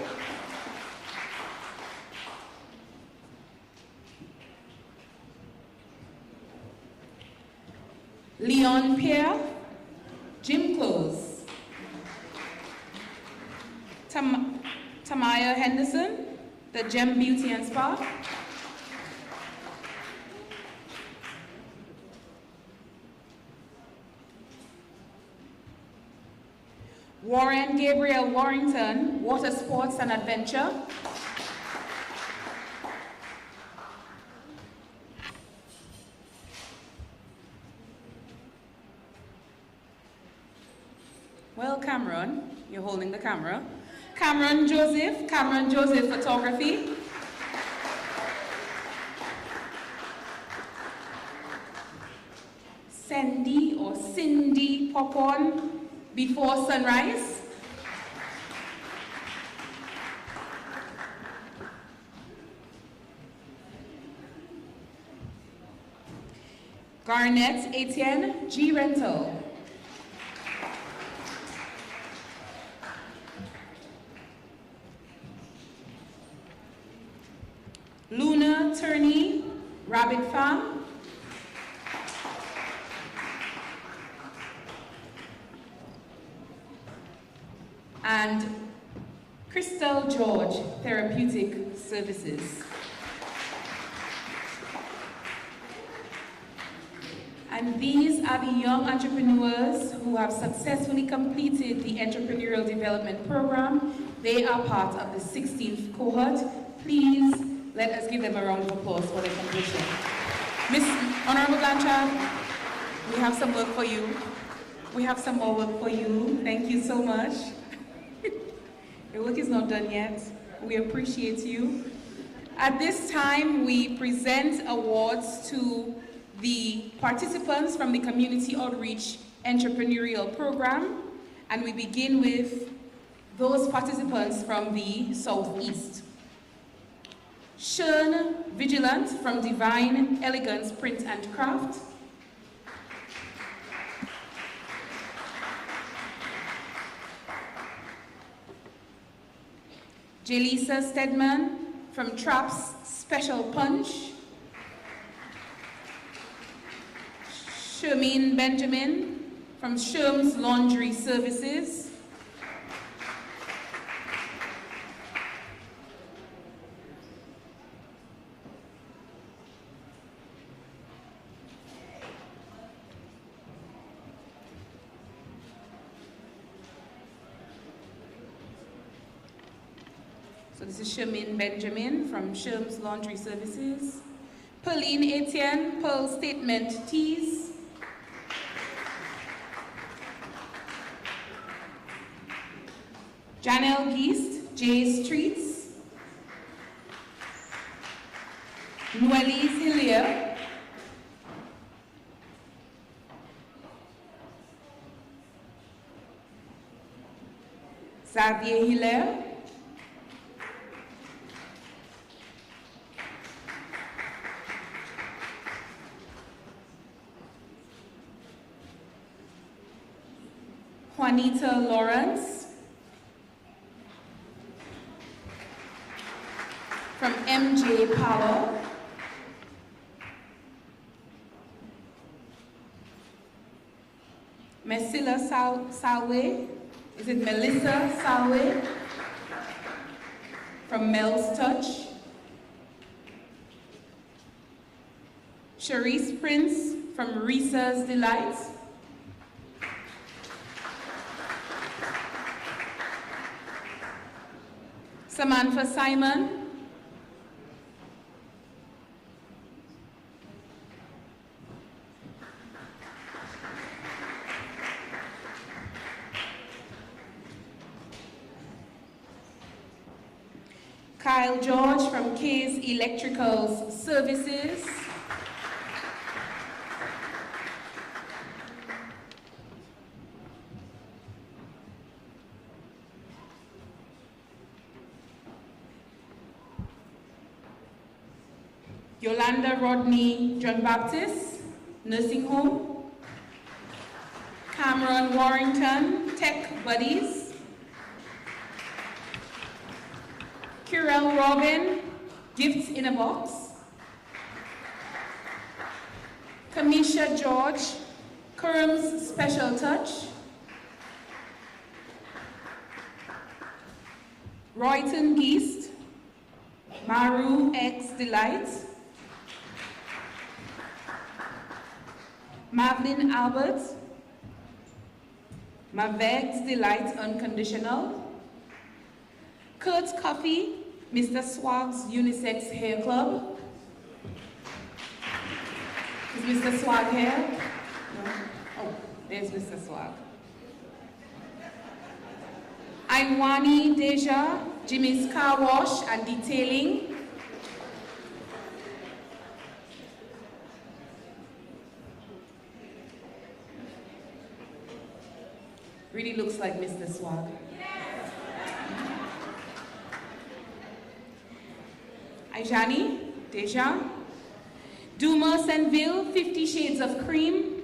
Speaker 2: Leon Pierre, Gym Clothes. Tamaya Henderson, The Gem Beauty and Spa. Warren Gabriel Warrington, Water Sports and Adventure. Well, Cameron, you're holding the camera. Cameron Joseph Photography. Cindy Popcorn, Before Sunrise. Garnett Etienne, G Rental. Luna Turney, Rabbit Farm. And Crystal George, Therapeutic Services. And these are the young entrepreneurs who have successfully completed the Entrepreneurial Development Program. They are part of the 16th cohort. Please let us give them a round of applause for their completion. Miss Honorable Blanchard, we have some work for you. We have some more work for you. Thank you so much. Your work is not done yet. We appreciate you. At this time, we present awards to the participants from the Community Outreach Entrepreneurial Program, and we begin with those participants from the Southeast. Sean Vigilant from Divine Elegance Print and Craft. Jelisa Stedman from Traps Special Punch. Shermine Benjamin from Sherm's Laundry Services. So this is Shermine Benjamin from Sherm's Laundry Services. Pauline Etienne, Pearl Statement Teas. Janelle Geist, J Streets. Noelise Hillier. Xavier Hilaire. Juanita Lawrence from MJ Power. Mesilla Salwe, is it Melissa Salwe from Mel's Touch. Charisse Prince from Risa's Delight. Samantha Simon. Kyle George from K's Electrical Services. Yolanda Rodney John Baptist, Nursing Home. Cameron Warrington, Tech Buddies. Kirel Robin, Gifts in a Box. Kamisha George, Curum's Special Touch. Royton Geist, Maru X Delight. Madeline Albert, Maveg's Delight Unconditional, Kurt's Coffee, Mr. Swag's Unisex Hair Club. Is Mr. Swag here? No? Oh, there's Mr. Swag. Ainwani Deja, Jimmy's Car Wash and Detailing. Really looks like Mr. Swag. Aijani, Deja. Dumas and Ville, 50 Shades of Cream.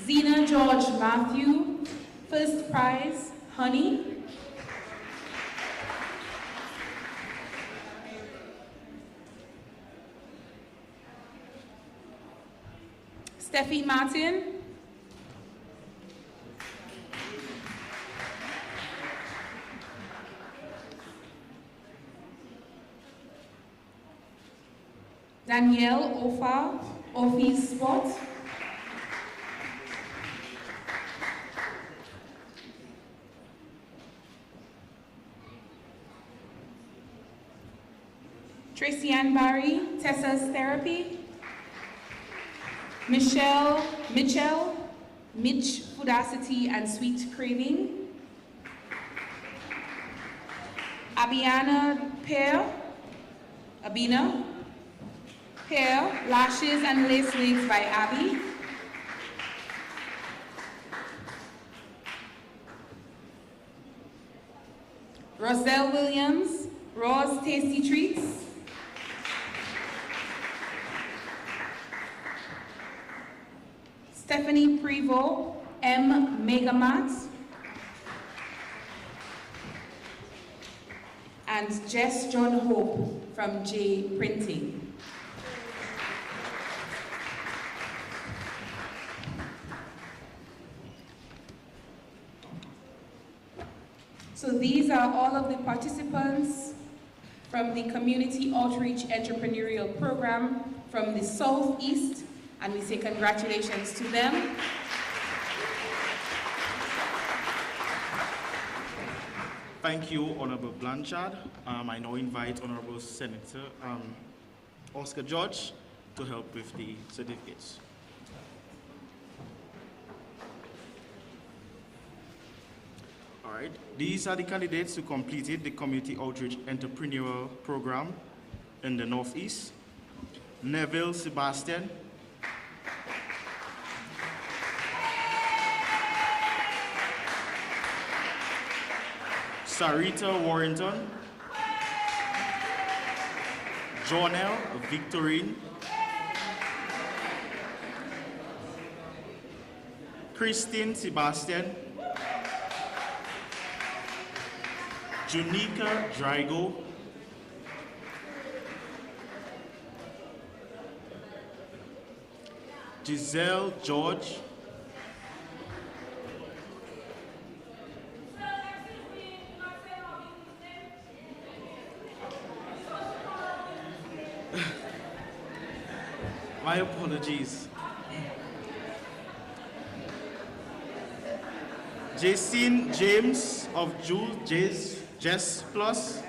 Speaker 2: Zena George Matthew, first prize, Honey. Steffi Martin. Danielle Ofa, Office Spot. Tracy Ann Barry, Tessa's Therapy. Mitch, Foodacity and Sweet Craving. Abina Pear, Lashes and Lace Wigs by Abby. Roselle Williams, Raw's Tasty Treats. Stephanie Prevost, M. Megamat. And Jess John Hope from J Printing. So these are all of the participants from the Community Outreach Entrepreneurial Program from the Southeast, and we say congratulations to them.
Speaker 8: Thank you, Honorable Blanchard. I now invite Honorable Senator Oscar George to help with the certificates. All right, these are the candidates who completed the Community Outreach Entrepreneurial Program in the Northeast. Neville Sebastian, Sarita Warrington, Jonelle Victorine, Christine Sebastian, Junica Drago, Giselle George, my apologies. Jacine James of Jules Jess Plus.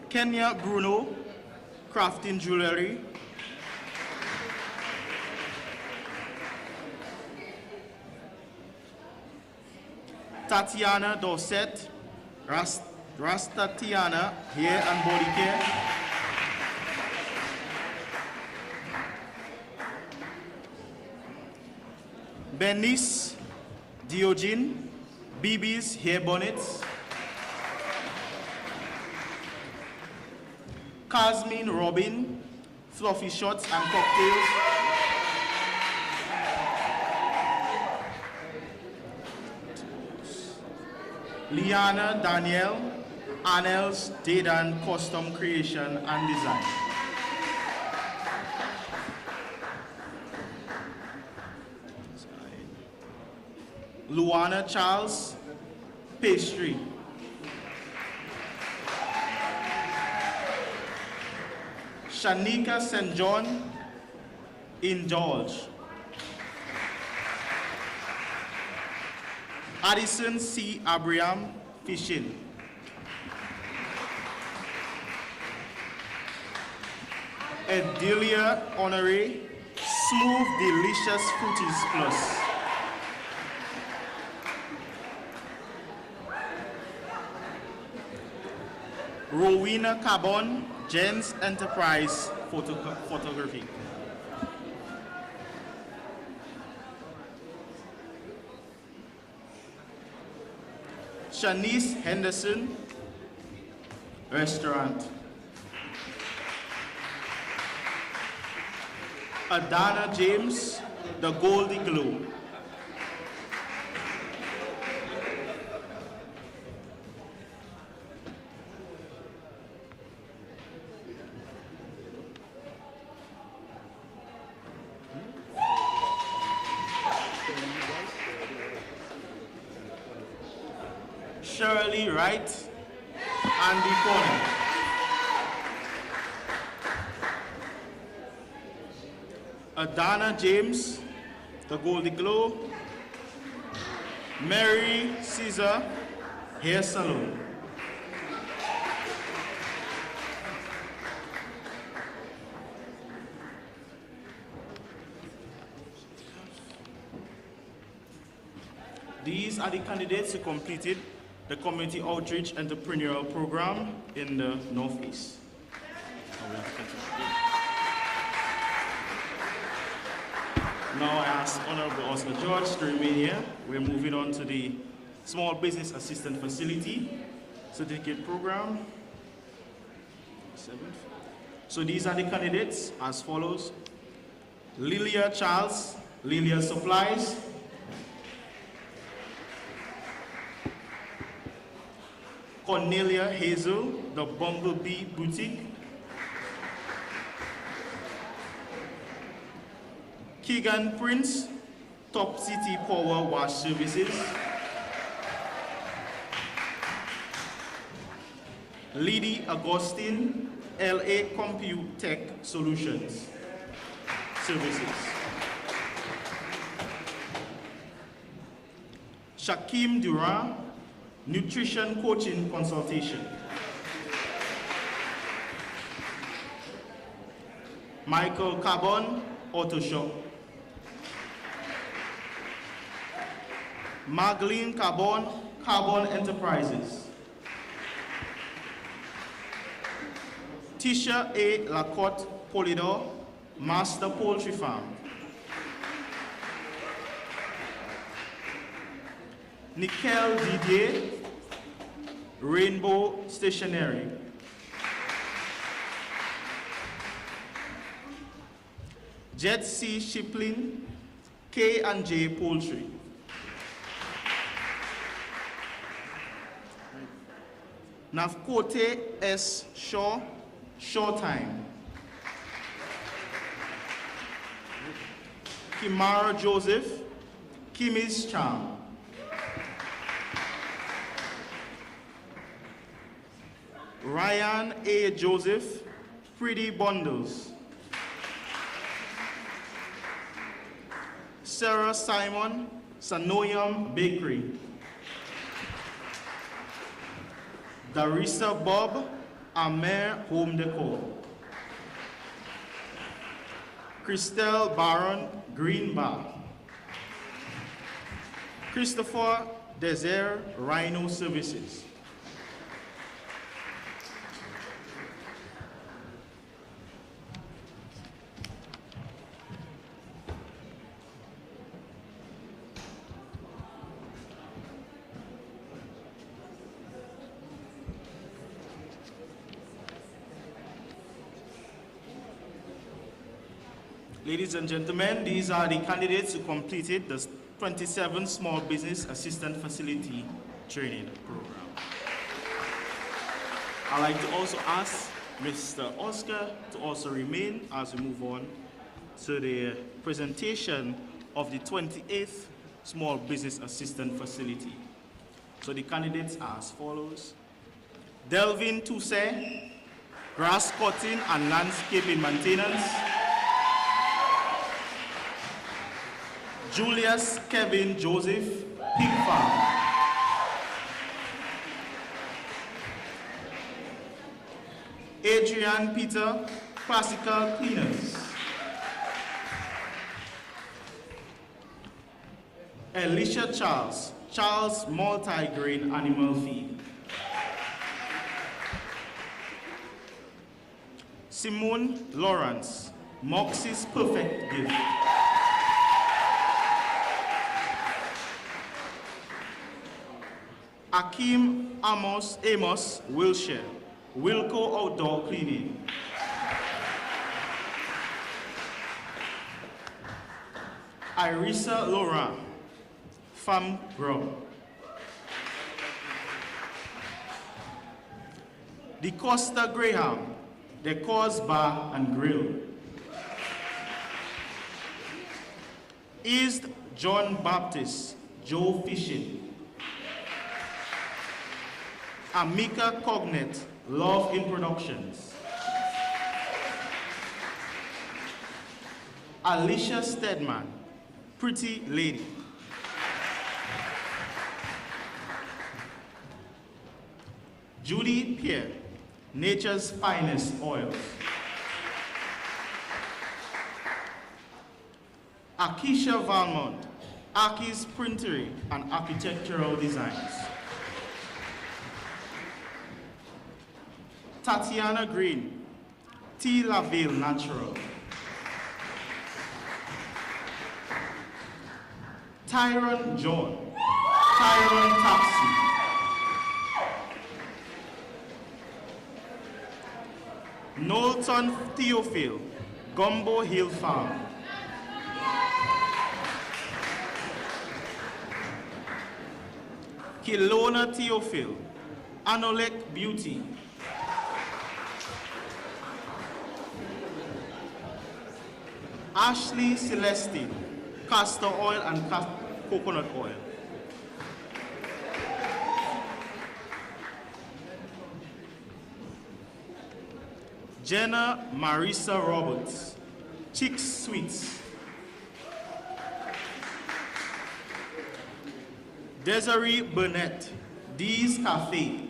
Speaker 8: Kenya Bruno, Crafting Jewelry. Tatiana Dorset, Rastatiana Hair and Body Care. Bernice Diogen, BB's Hair Bonnets. Casmine Robin, Fluffy Shots and Cocktails. Liana Danielle, Annel's Dedan Custom Creation and Design. Luana Charles, Pastry. Shanika St. John in George. Addison C. Abraham, Fishing. Edilia Honore, Smooth Delicious Fruities Plus. Rowena Carbon, Jens Enterprise Photography. Shanice Henderson, Restaurant. Adana James, The Goldie Glow. Shirley Wright, Andy Corner. Adana James, The Goldie Glow. Mary Caesar, Hair Salon. These are the candidates who completed the Community Outreach Entrepreneurial Program in the Northeast. Now I ask Honorable Oscar George to remain here. We're moving on to the Small Business Assistant Facility Certificate Program. 7th. So these are the candidates as follows. Lilia Charles, Lilia Supplies. Cornelia Hazel, The Bumblebee Boutique. Keegan Prince, Top City Power Wash Services. Lady Augustine, LA Compute Tech Solutions Services. Shakim Durand, Nutrition Coaching Consultation. Michael Carbon, Auto Shop. Magdalene Carbon, Carbon Enterprises. Tisha A. Lacotte Polidor, Master Poultry Farm. Nicole Didier, Rainbow Stationery. Jet C. Shiplin, K&J Poultry. Navkote S. Shaw, Showtime. Kimara Joseph, Kimmy's Charm. Ryan A. Joseph, Pretty Bundles. Sarah Simon, Sanoyam Bakery. Darissa Bob, Amer Home Decor. Christelle Baron, Green Bar. Christopher Desert, Rhino Services. Ladies and gentlemen, these are the candidates who completed the 27 Small Business Assistant Facility Training Program. I'd like to also ask Mr. Oscar to also remain as we move on to the presentation of the 28th Small Business Assistant Facility. So the candidates are as follows. Delvin Toussaint, grass cutting and landscaping maintenance. Julius Kevin Joseph, pig farm. Adrian Peter, classical cleaners. Alicia Charles, Charles multi-grain animal feed. Simone Lawrence, Moxie's perfect gift. Akeem Amos Wilshire, Wilco Outdoor Cleaning. Irisa Laurent, Farm Grow. The Costa Graham, the Cause Bar and Grill. East John Baptist, Joe Fishing. Amika Cognet, Love in Productions. Alicia Stedman, Pretty Lady. Judy Pierre, Nature's Finest Oils. Akisha Valmont, Aki's Printery and Architectural Designs. Tatiana Green, T. Laville Natural. Tyron John, Tyron Taxi. Knowlton Theophile, Gumbo Hill Farm. Kilona Theophile, Anolek Beauty. Ashley Celestine, castor oil and coconut oil. Jenna Marisa Roberts, Chicks Sweets. Desiree Burnett, Dee's Cafe.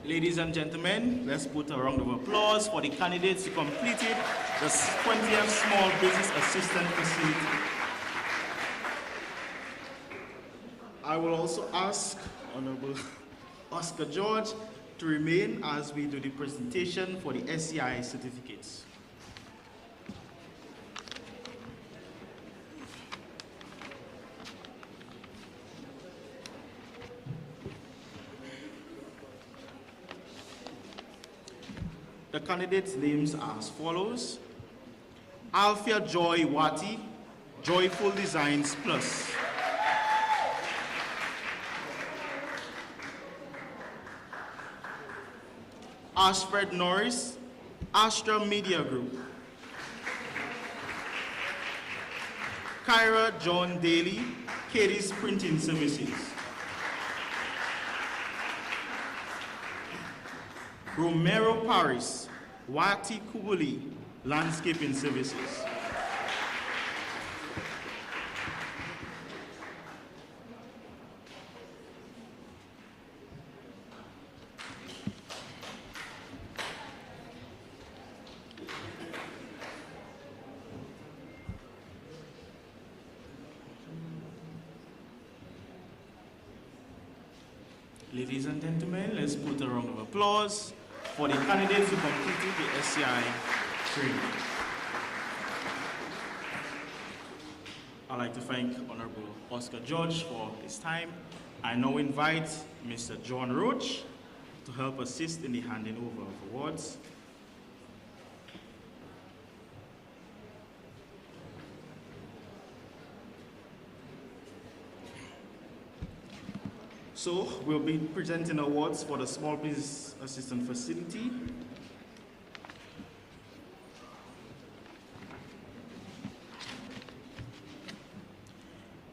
Speaker 8: Ladies and gentlemen, let's put a round of applause for the candidates who completed the 20th Small Business Assistant Facility. I will also ask Honorable Oscar George to remain as we do the presentation for the SCI certificates. The candidates' names are as follows. Alfia Joy Wati, Joyful Designs Plus. Ashfred Norris, Astra Media Group. Kyra John Daly, Katie's Printing Services. Romero Paris, Wati Kubuli, Landscaping Services. Ladies and gentlemen, let's put a round of applause for the candidates who completed the SCI training. I'd like to thank Honorable Oscar George for his time. I now invite Mr. John Roach to help assist in the handing over of awards. So we'll be presenting awards for the Small Business Assistant Facility.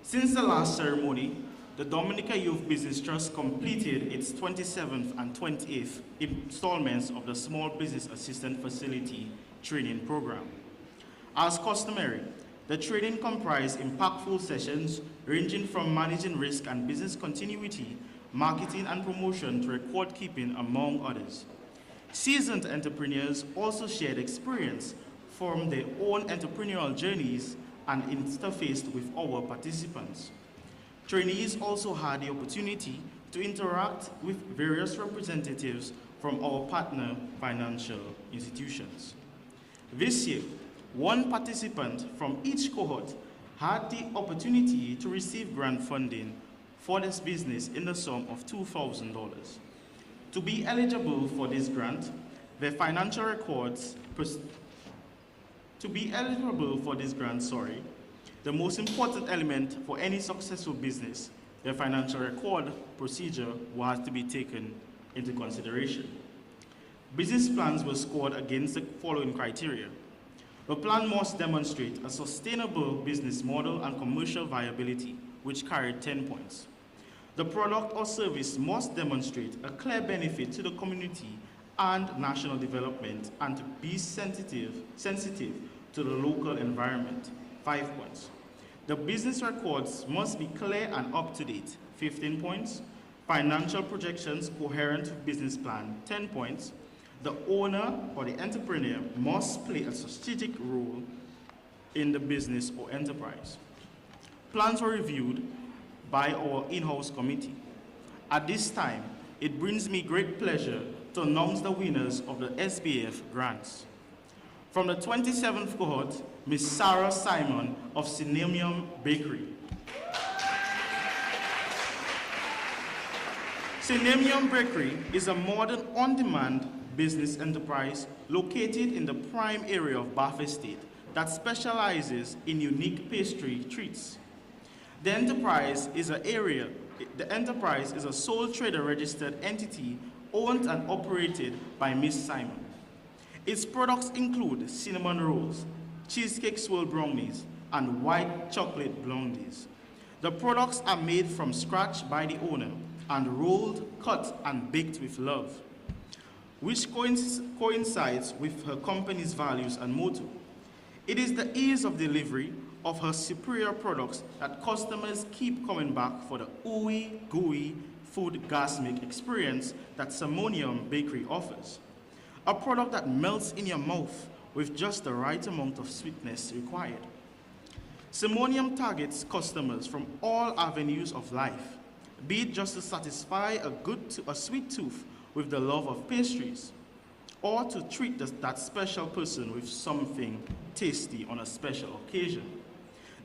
Speaker 8: Since the last ceremony, the Dominica Youth Business Trust completed its 27th and 28th installments of the Small Business Assistant Facility training program. As customary, the training comprised impactful sessions ranging from managing risk and business continuity, marketing and promotion to record keeping, among others. Seasoned entrepreneurs also shared experience from their own entrepreneurial journeys and interfaced with our participants. Trainees also had the opportunity to interact with various representatives from our partner financial institutions. This year, one participant from each cohort had the opportunity to receive grant funding for this business in the sum of $2,000. To be eligible for this grant, the financial records the most important element for any successful business, the financial record procedure, will have to be taken into consideration. Business plans were scored against the following criteria. The plan must demonstrate a sustainable business model and commercial viability, which carried 10 points. The product or service must demonstrate a clear benefit to the community and national development and to be sensitive to the local environment, 5 points. The business records must be clear and up to date, 15 points. Financial projections coherent with business plan, 10 points. The owner or the entrepreneur must play a strategic role in the business or enterprise. Plans were reviewed by our in-house committee. At this time, it brings me great pleasure to announce the winners of the SBF grants. From the 27th cohort, Ms. Sarah Simon of Cinnamium Bakery. Cinnamium Bakery is a modern on-demand business enterprise located in the prime area of Bath Estate that specializes in unique pastry treats. The enterprise is a sole trader registered entity owned and operated by Ms. Simon. Its products include cinnamon rolls, cheesecake swirl brownies, and white chocolate blondies. The products are made from scratch by the owner and rolled, cut, and baked with love, which coincides with her company's values and motto. It is the ease of delivery of her superior products that customers keep coming back for the ooey gooey food gasmic experience that Cinnamium Bakery offers. A product that melts in your mouth with just the right amount of sweetness required. Cinnamium targets customers from all avenues of life, be it just to satisfy a sweet tooth with the love of pastries, or to treat that special person with something tasty on a special occasion.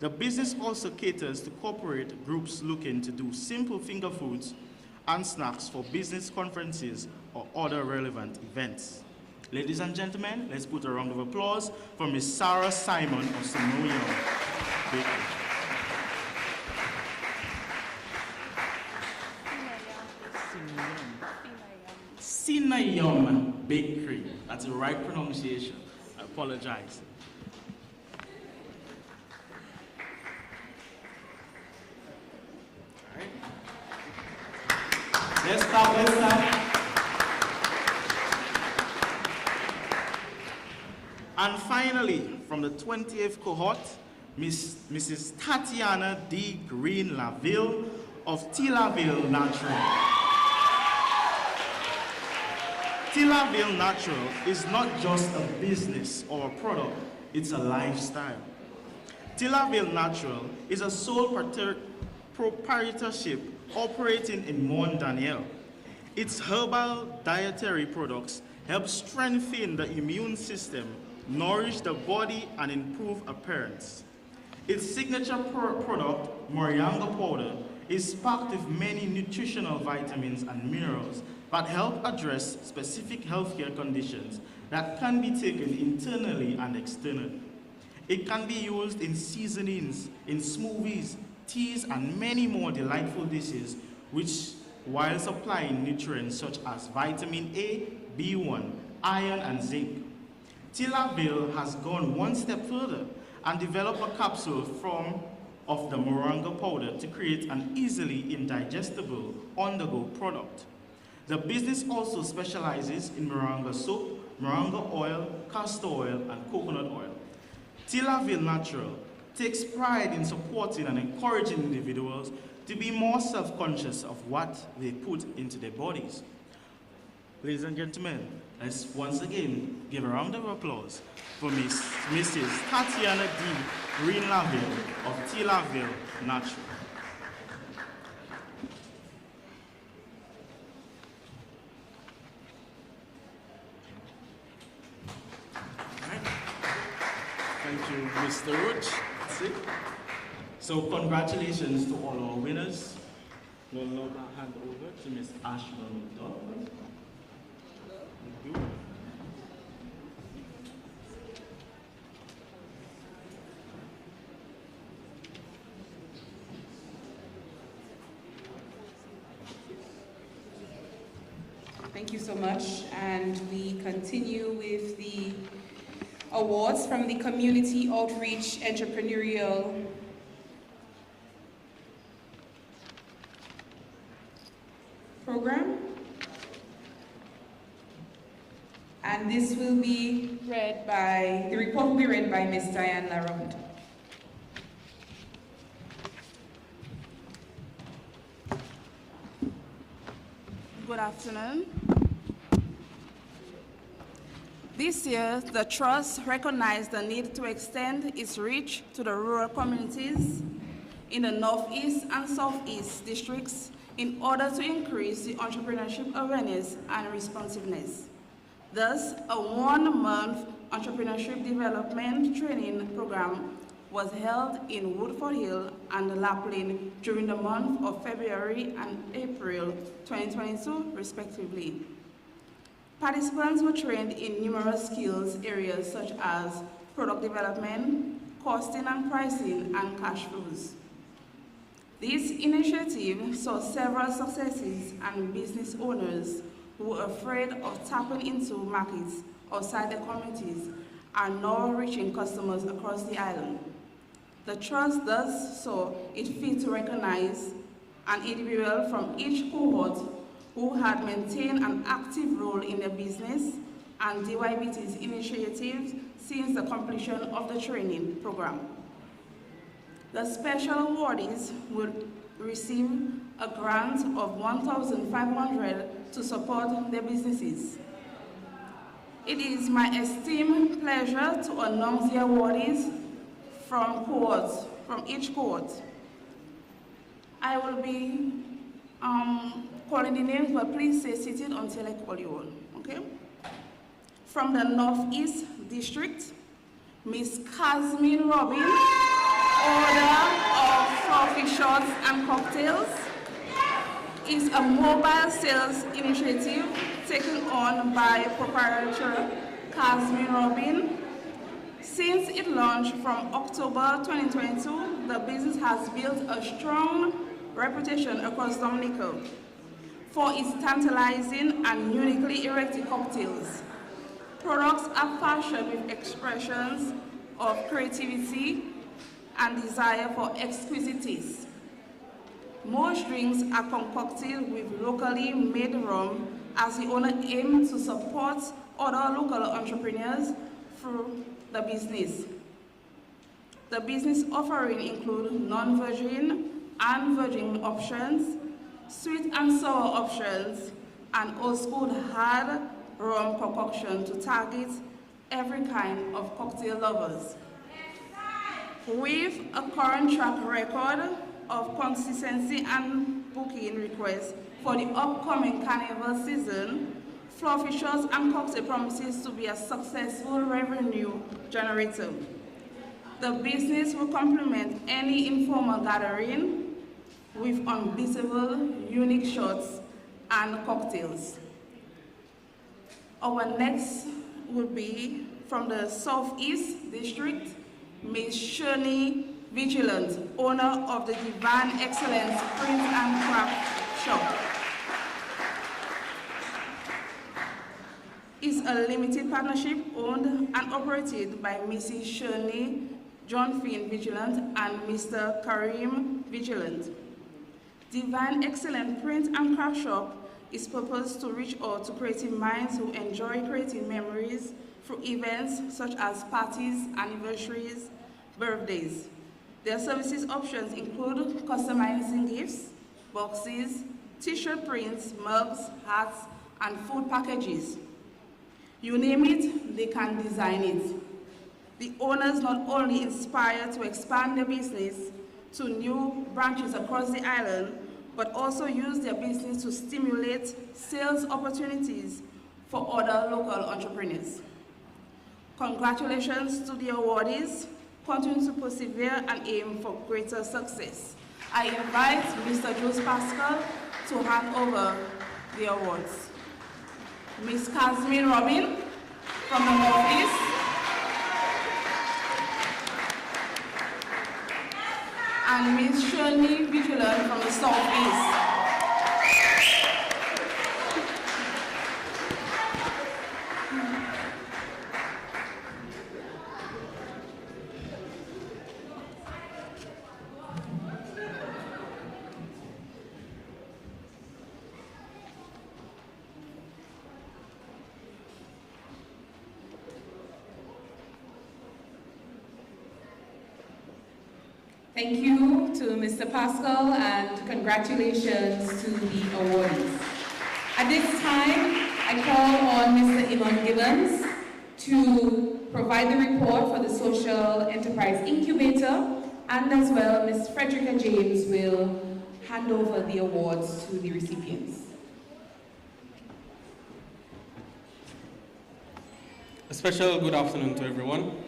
Speaker 8: The business also caters to corporate groups looking to do simple finger foods and snacks for business conferences or other relevant events. Ladies and gentlemen, let's put a round of applause for Ms. Sarah Simon of Cinnamium Bakery. Cinnamium Bakery. That's the right pronunciation. I apologize. All right. Let's stop. And finally, from the 20th cohort, Mrs. Tatiana D. Green-Laville of Tillaville Natural. Tillaville Natural is not just a business or a product, it's a lifestyle. Tillaville Natural is a sole proprietorship operating in Mont Daniel. Its herbal dietary products help strengthen the immune system, nourish the body, and improve appearance. Its signature product, Moringa powder, is packed with many nutritional vitamins and minerals that help address specific healthcare conditions that can be taken internally and externally. It can be used in seasonings, in smoothies, teas, and many more delightful dishes, which while supplying nutrients such as vitamin A, B1, iron, and zinc. Tilaville has gone one step further and developed a capsule of the moringa powder to create an easily indigestible on-the-go product. The business also specializes in moringa soap, moringa oil, castor oil, and coconut oil. Tilaville Natural takes pride in supporting and encouraging individuals to be more self-conscious of what they put into their bodies. Ladies and gentlemen, let's once again give a round of applause for Mrs. Tatiana D. Greenlaville of Tilaville Natural. Thank you, Mr. Roach. That's it. So congratulations to all our winners. We'll now hand over to Ms. Ashton Dodd. Thank you.
Speaker 2: Thank you so much. And we continue with the awards from the Community Outreach Entrepreneurial Program. And this will be read by, the report will be read by Ms. Diane Larond.
Speaker 9: Good afternoon. This year, the Trust recognized the need to extend its reach to the rural communities in the Northeast and Southeast districts in order to increase the entrepreneurship awareness and responsiveness. Thus, a one-month entrepreneurship development training program was held in Woodford Hill and Lapland during the month of February and April 2022, respectively. Participants were trained in numerous skills areas such as product development, costing and pricing, and cash flows. This initiative saw several successes, and business owners who were afraid of tapping into markets outside their communities are now reaching customers across the island. The Trust thus saw it fit to recognize an individual from each cohort who had maintained an active role in their business and DYBT's initiatives since the completion of the training program. The special awardees will receive a grant of $1,500 to support their businesses. It is my esteemed pleasure to announce the awardees from each cohort. I will be calling the names, but please stay seated until I call you on, okay? From the Northeast District, Ms. Casmin Robin, order of coffee shots and cocktails, is a mobile sales initiative taken on by proprietor Casmin Robin. Since it launched from October 2022, the business has built a strong reputation across Dominica for its tantalizing and uniquely erected cocktails. Products are fashioned with expressions of creativity and desire for exquisite taste. Most drinks are concocted with locally made rum, as the owner aims to support other local entrepreneurs through the business. The business offering includes non-virgin and virgin options, sweet and sour options, and old school hard rum concoction to target every kind of cocktail lovers. With a current track record of consistency and booking requests for the upcoming carnival season, Fluffy Shots and Cocktail promises to be a successful revenue generator. The business will complement any informal gathering with unbeatable, unique shots and cocktails. Our next will be from the Southeast District, Ms. Shirley Vigilant, owner of the Divine Excellence Print and Craft Shop. is a limited partnership owned and operated by Mrs. Shirley John Finn Vigilant and Mr. Karim Vigilant. Divine Excellent Print and Craft Shop is purposed to reach out to creative minds who enjoy creating memories through events such as parties, anniversaries, birthdays. Their services options include customizing gifts, boxes, t-shirt prints, mugs, hats, and food packages. You name it, they can design it. The owners not only inspire to expand their business to new branches across the island, but also use their business to stimulate sales opportunities for other local entrepreneurs. Congratulations to the awardees. Continue to persevere and aim for greater success. I invite Mr. Jose Pascal to hand over the awards. Ms. Casmin Robin from the Northeast, and Ms. Shirley Vigilant from the Southeast.
Speaker 2: Thank you to Mr. Pascal and congratulations to the awardees. At this time, I call on Mr. Elon Gibbons to provide the report for the Social Enterprise Incubator, and as well, Ms. Frederica James will hand over the awards to the recipients.
Speaker 10: A special good afternoon to everyone.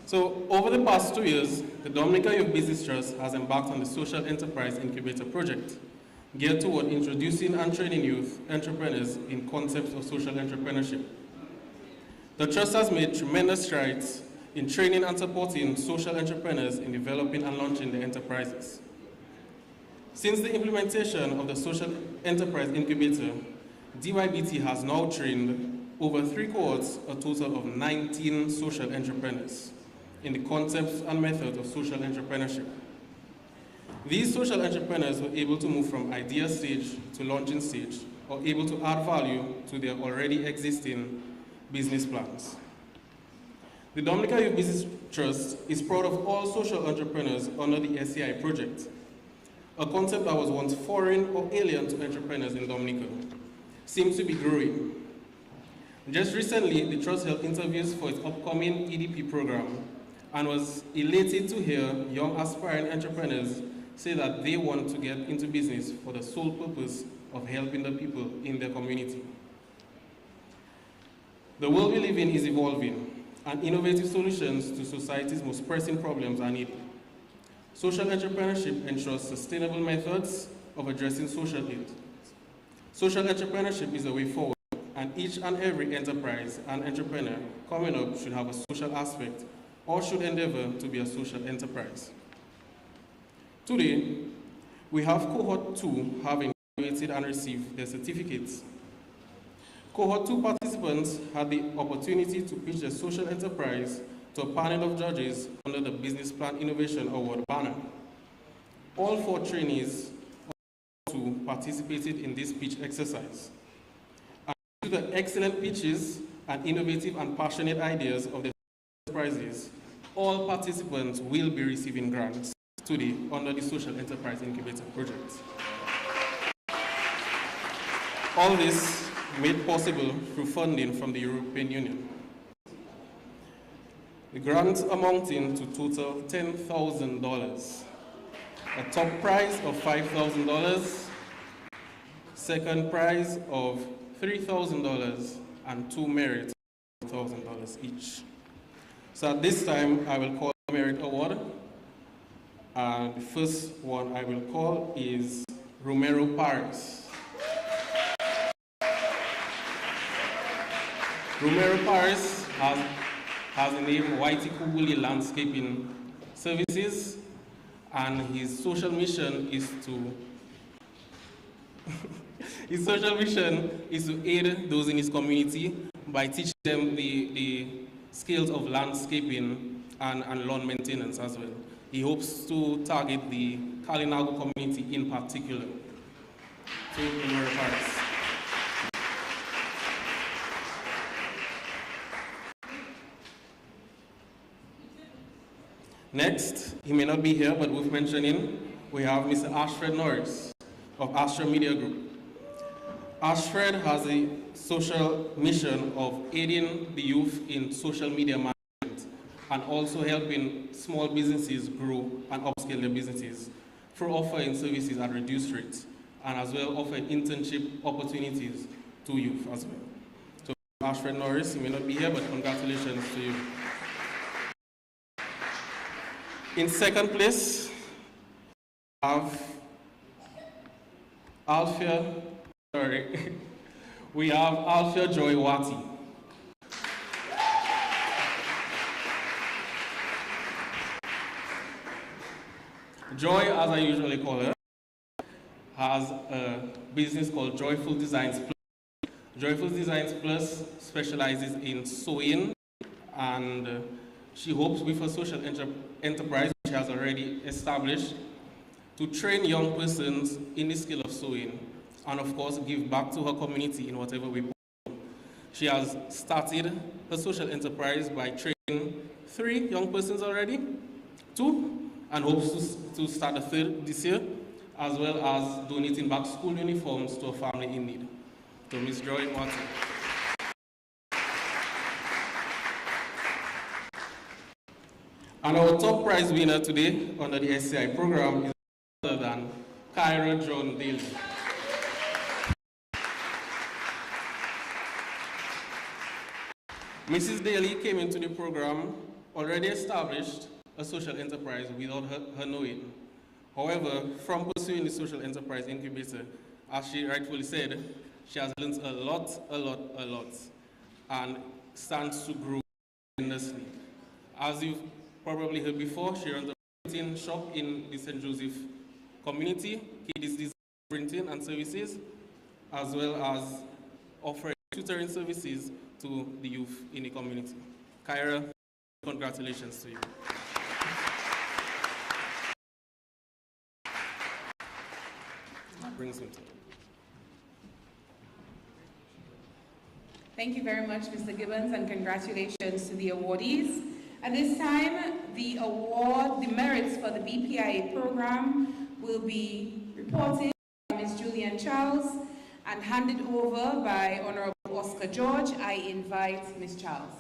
Speaker 10: So, over the past 2 years, the Dominica Youth Business Trust has embarked on the Social Enterprise Incubator project, geared toward introducing and training youth entrepreneurs in concepts of social entrepreneurship. The Trust has made tremendous strides in training and supporting social entrepreneurs in developing and launching their enterprises. Since the implementation of the Social Enterprise Incubator, DYBT has now trained over 3 cohorts, a total of 19 social entrepreneurs, in the concepts and methods of social entrepreneurship. These social entrepreneurs were able to move from idea stage to launching stage, or able to add value to their already existing business plans. The Dominica Youth Business Trust is proud of all social entrepreneurs under the SCI project, a concept that was once foreign or alien to entrepreneurs in Dominica, seems to be growing. Just recently, the Trust held interviews for its upcoming EDP program and was elated to hear young aspiring entrepreneurs say that they want to get into business for the sole purpose of helping the people in their community. The world we live in is evolving, and innovative solutions to society's most pressing problems are needed. Social entrepreneurship ensures sustainable methods of addressing social needs. Social entrepreneurship is a way forward, and each and every enterprise and entrepreneur coming up should have a social aspect or should endeavor to be a social enterprise. Today, we have Cohort 2 having graduated and received their certificates. Cohort 2 participants had the opportunity to pitch their social enterprise to a panel of judges under the Business Plan Innovation Award banner. All 4 trainees of Cohort 2 participated in this pitch exercise. And due to the excellent pitches and innovative and passionate ideas of the enterprises, all participants will be receiving grants today under the Social Enterprise Incubator project. All this made possible through funding from the European Union. The grant amounting to total $10,000, a top prize of $5,000, second prize of $3,000, and 2 merits of $1,000 each. So at this time, I will call the Merit Award. The first one I will call is Romero Paris. Romero Paris has the name Whitey Kubuli Landscaping Services, and his social mission is to His social mission is to aid those in his community by teaching them the skills of landscaping and lawn maintenance as well. He hopes to target the Kalinago community in particular. So, Memorial Paris. Next, he may not be here, but worth mentioning, we have Mr. Ashfred Norris of Astra Media Group. Ashfred has a social mission of aiding the youth in social media management and also helping small businesses grow and upscale their businesses through offering services at reduced rates and as well offering internship opportunities to youth as well. So Ashfred Norris, you may not be here, but congratulations to you. In second place, we have we have Alfia Joy Wati. Joy, as I usually call her, has a business called Joyful Designs Plus. Joyful Designs Plus specializes in sewing, and she hopes with her social enterprise she has already established to train young persons in the skill of sewing and of course give back to her community in whatever way possible. She has started her social enterprise by training 3 young persons already, 2, and hopes to start a 3rd this year, as well as donating back school uniforms to a family in need. So Ms. Joy Martin. And our top prize winner today under the SCI program is none other than Kyra John Daly. Mrs. Daly came into the program already established a social enterprise without her knowing. However, from pursuing the social enterprise incubator, as she rightfully said, she has learned a lot, and stands to grow tremendously. As you've probably heard before, she runs a printing shop in the St. Joseph community, Kids Design Printing and Services, as well as offering tutoring services to the youth in the community. Kyra, congratulations to you. Brings me to
Speaker 2: Thank you very much, Mr. Gibbons, and congratulations to the awardees. At this time, the merits for the BPIA program will be reported by Ms. Julian Charles and handed over by Honorable Oscar George. I invite Ms. Charles.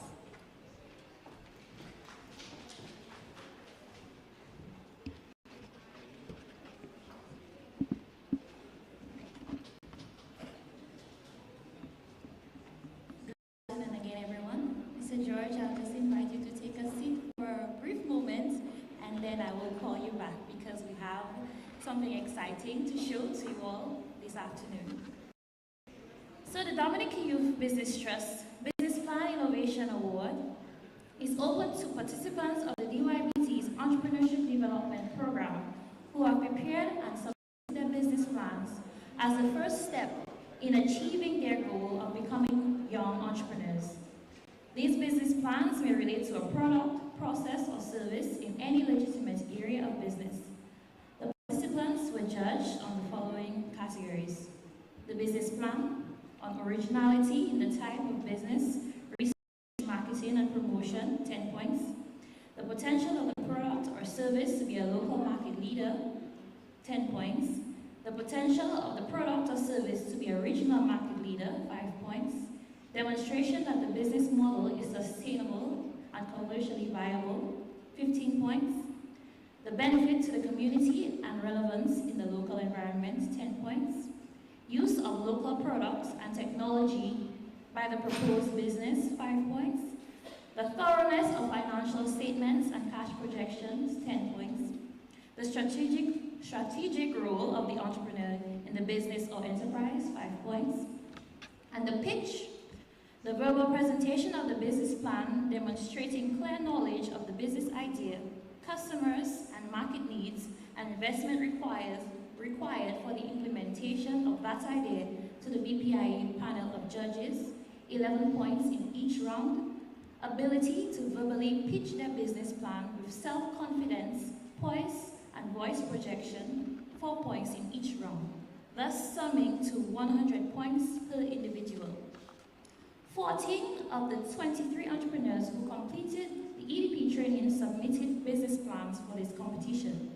Speaker 11: George, I'll just invite you to take a seat for a brief moment, and then I will call you back because we have something exciting to show to you all this afternoon. So the Dominica Youth Business Trust Business Plan Innovation Award is open to participants of the DYBT's Entrepreneurship Development Program who have prepared and submitted their business plans as the first step in achieving their goal of becoming young entrepreneurs. These business plans may relate to a product, process, or service in any legitimate area of business. The participants were judged on the following categories: the business plan, on originality in the type of business, research, marketing and promotion, 10 points; the potential of the product or service to be a local market leader, 10 points; the potential of the product or service to be a regional market leader, 5 points; demonstration that the business model is sustainable and commercially viable, 15 points; the benefit to the community and relevance in the local environment, 10 points; use of local products and technology by the proposed business, 5 points; the thoroughness of financial statements and cash projections, 10 points; the strategic role of the entrepreneur in the business or enterprise, 5 points; and the pitch, the verbal presentation of the business plan demonstrating clear knowledge of the business idea, customers and market needs, and investment required for the implementation of that idea to the BPIA panel of judges, 11 points in each round. Ability to verbally pitch their business plan with self-confidence, poise, and voice projection, 4 points in each round, thus summing to 100 points per individual. 14 of the 23 entrepreneurs who completed the EDP training submitted business plans for this competition.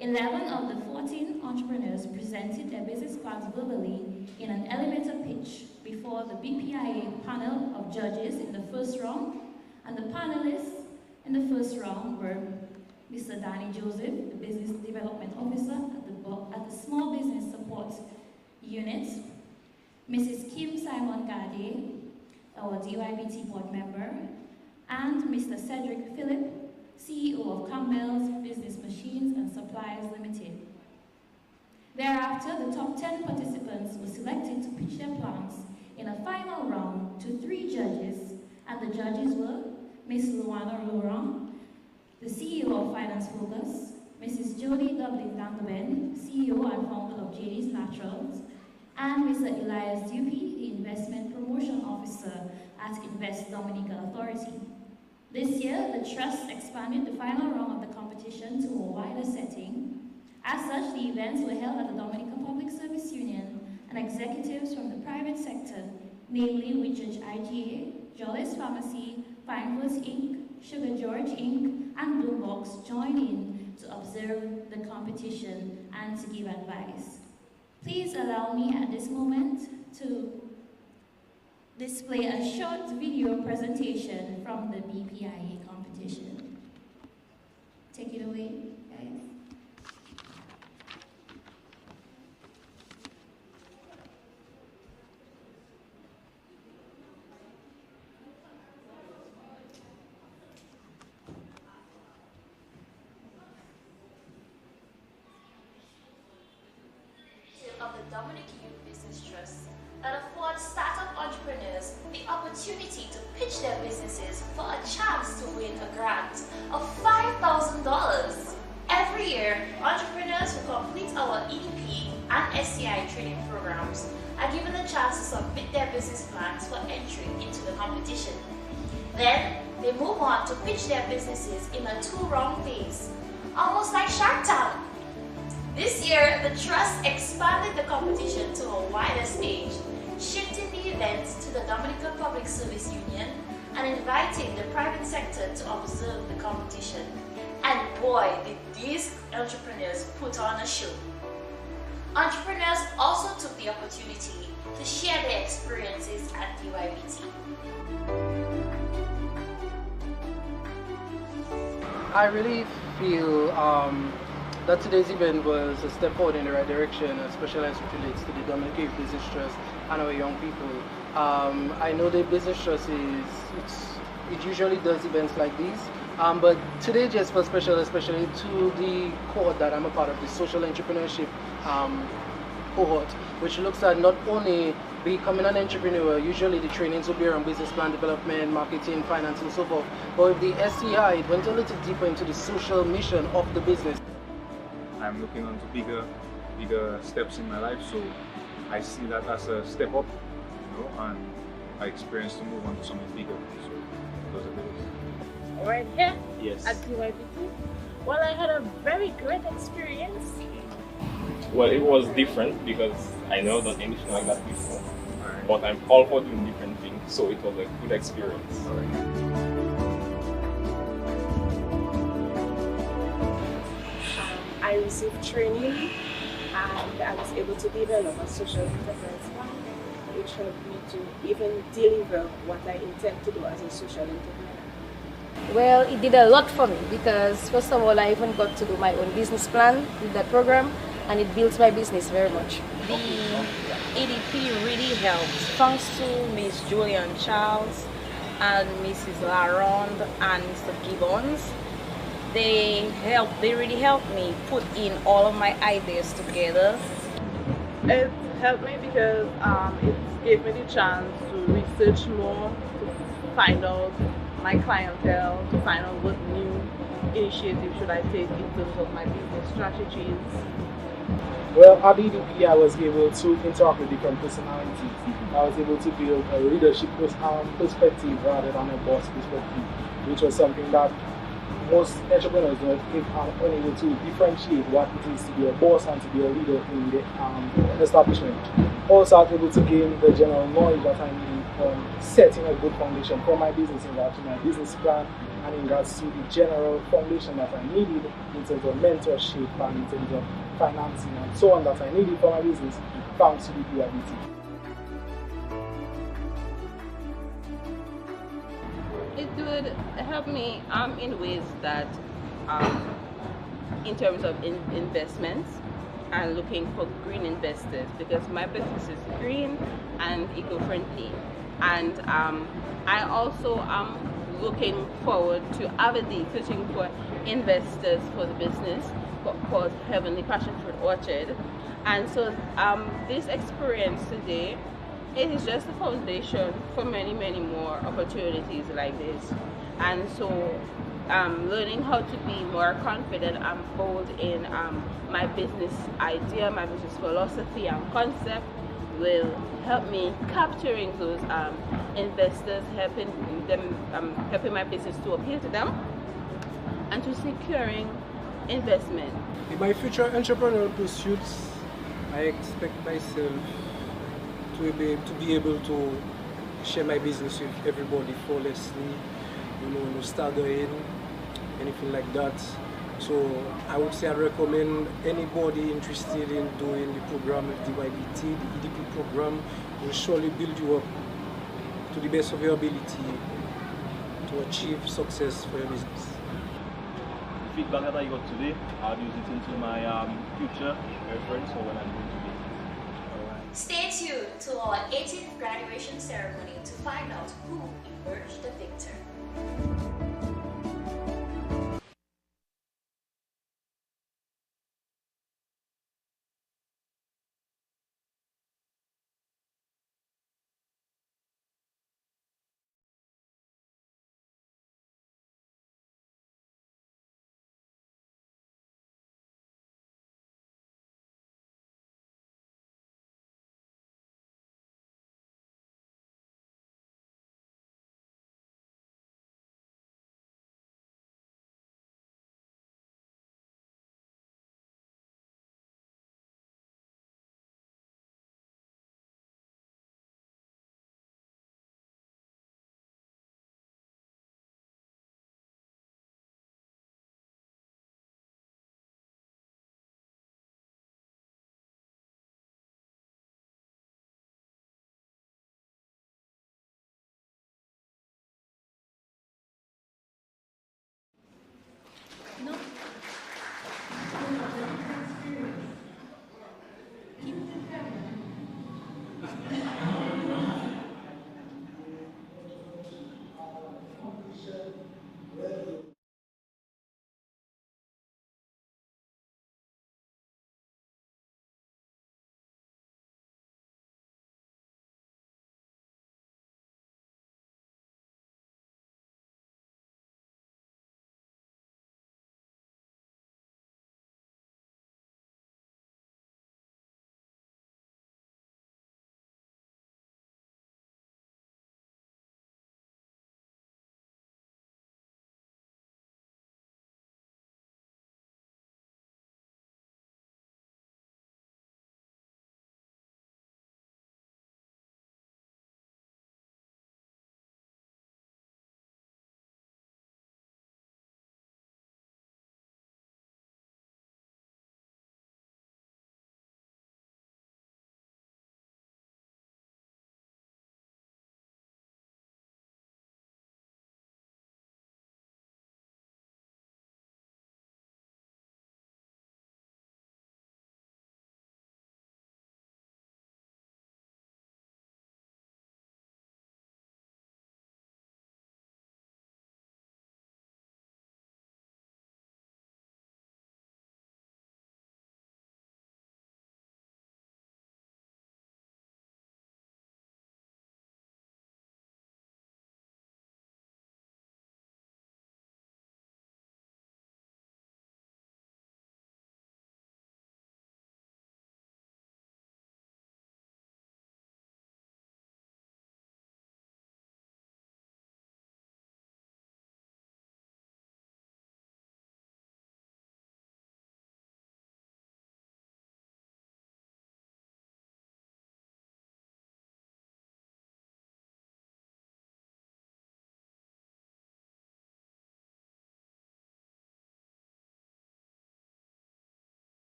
Speaker 11: 11 of the 14 entrepreneurs presented their business plans verbally in an elevator pitch before the BPIA panel of judges in the first round, and the panelists in the first round were Mr. Danny Joseph, the Business Development Officer at the Small Business Support Unit, Mrs. Kim Simon Gade, our DYBT board member, and Mr. Cedric Phillip, CEO of Campbell's Business Machines and Supplies Limited. Thereafter, the top 10 participants were selected to pitch their plans in a final round to 3 judges, and the judges were Ms. Luana Laurent, the CEO of Finance Focus, Mrs. Jody Dublin Dangoben, CEO and founder of JD's Naturals, and Mr. Elias Dupuy, the Investment Promotion Officer at Invest Dominica Authority. This year, the Trust expanded the final round of the competition to a wider setting. As such, the events were held at the Dominica Public Service Union, and executives from the private sector, namely Whitchurch IGA, Jolly's Pharmacy, Pinefoods Inc., Sugar George Inc., and Bloombox joined in to observe the competition and to give advice. Please allow me at this moment to display a short video presentation from the BPIA competition. Take it away, guys.
Speaker 12: Of the Dominic Youth Business Trust that affords startup entrepreneurs the opportunity to pitch their businesses for a chance to win a grant of $5,000. Every year, entrepreneurs who complete our EDP and SCI training programs are given a chance to submit their business plans for entry into the competition. Then, they move on to pitch their businesses in a 2-round phase, almost like Shark Tank. This year, the Trust expanded the competition to a wider stage, shifting the event to the Dominica Public Service Union and inviting the private sector to observe the competition. And boy, did these entrepreneurs put on a show. Entrepreneurs also took the opportunity to share their experiences at DYBT.
Speaker 13: I really feel that today's event was a step forward in the right direction, especially as it relates to the Dominica Youth Business Trust and our young people. I know the Business Trust it usually does events like these, but today just felt special, especially to the cohort that I'm a part of, the social entrepreneurship cohort, which looks at not only becoming an entrepreneur. Usually the trainings will be around business plan development, marketing, finance, and so forth. But with the SCI, it went a little deeper into the social mission of the business.
Speaker 14: I'm looking onto bigger steps in my life, so I see that as a step up, and I experience to move on to something bigger. So those are the
Speaker 15: Right here?
Speaker 14: Yes.
Speaker 15: At DYBT? Well, I had a very great experience.
Speaker 16: Well, it was different because I never done anything like that before. But I'm all for doing different things, so it was a good experience.
Speaker 15: I received training and I was able to develop a social enterprise plan, which helped me to even deliver what I intend to do as a social entrepreneur.
Speaker 1: Well, it did a lot for me because first of all, I even got to do my own business plan with that program, and it built my business very much.
Speaker 17: The EDP really helped, thanks to Miss Julian Charles and Mrs. Laronde and Mr. Gibbons. They really helped me put in all of my ideas together.
Speaker 18: It helped me because it gave me the chance to research more, to find out my clientele, to find out what new initiatives should I take in terms of my business strategies.
Speaker 13: Well, at EDP, I was able to interact with different personalities. I was able to build a leadership perspective rather than a boss perspective, which was something that most entrepreneurs are unable to differentiate what it is to be a boss and to be a leader in the establishment. Also, I was able to gain the general knowledge that I needed on setting a good foundation for my business in regards to my business plan and in regards to the general foundation that I needed in terms of mentorship and in terms of financing and so on that I needed for my business, thanks to the DYBT.
Speaker 19: It would help me in ways that, in terms of investments and looking for green investors, because my business is green and eco-friendly. And I also am looking forward to Aberdeen searching for investors for the business, for Heavenly Passion Fruit Orchard. And so this experience today, it is just a foundation for many, many more opportunities like this. And so learning how to be more confident and bold in my business idea, my business philosophy and concept will help me capturing those investors, helping my business to appeal to them and to securing investment.
Speaker 13: In my future entrepreneurial pursuits, I expect myself to be able to share my business with everybody flawlessly, no staggering, anything like that. So I would say I recommend anybody interested in doing the program, the DYBT, the EDP program, will surely build you up to the best of your ability to achieve success for your business.
Speaker 20: The feedback that I got today, I'll use it into my future reference for when I'm going to business.
Speaker 12: Stay tuned to our 18th graduation ceremony to find out who emerged the victor.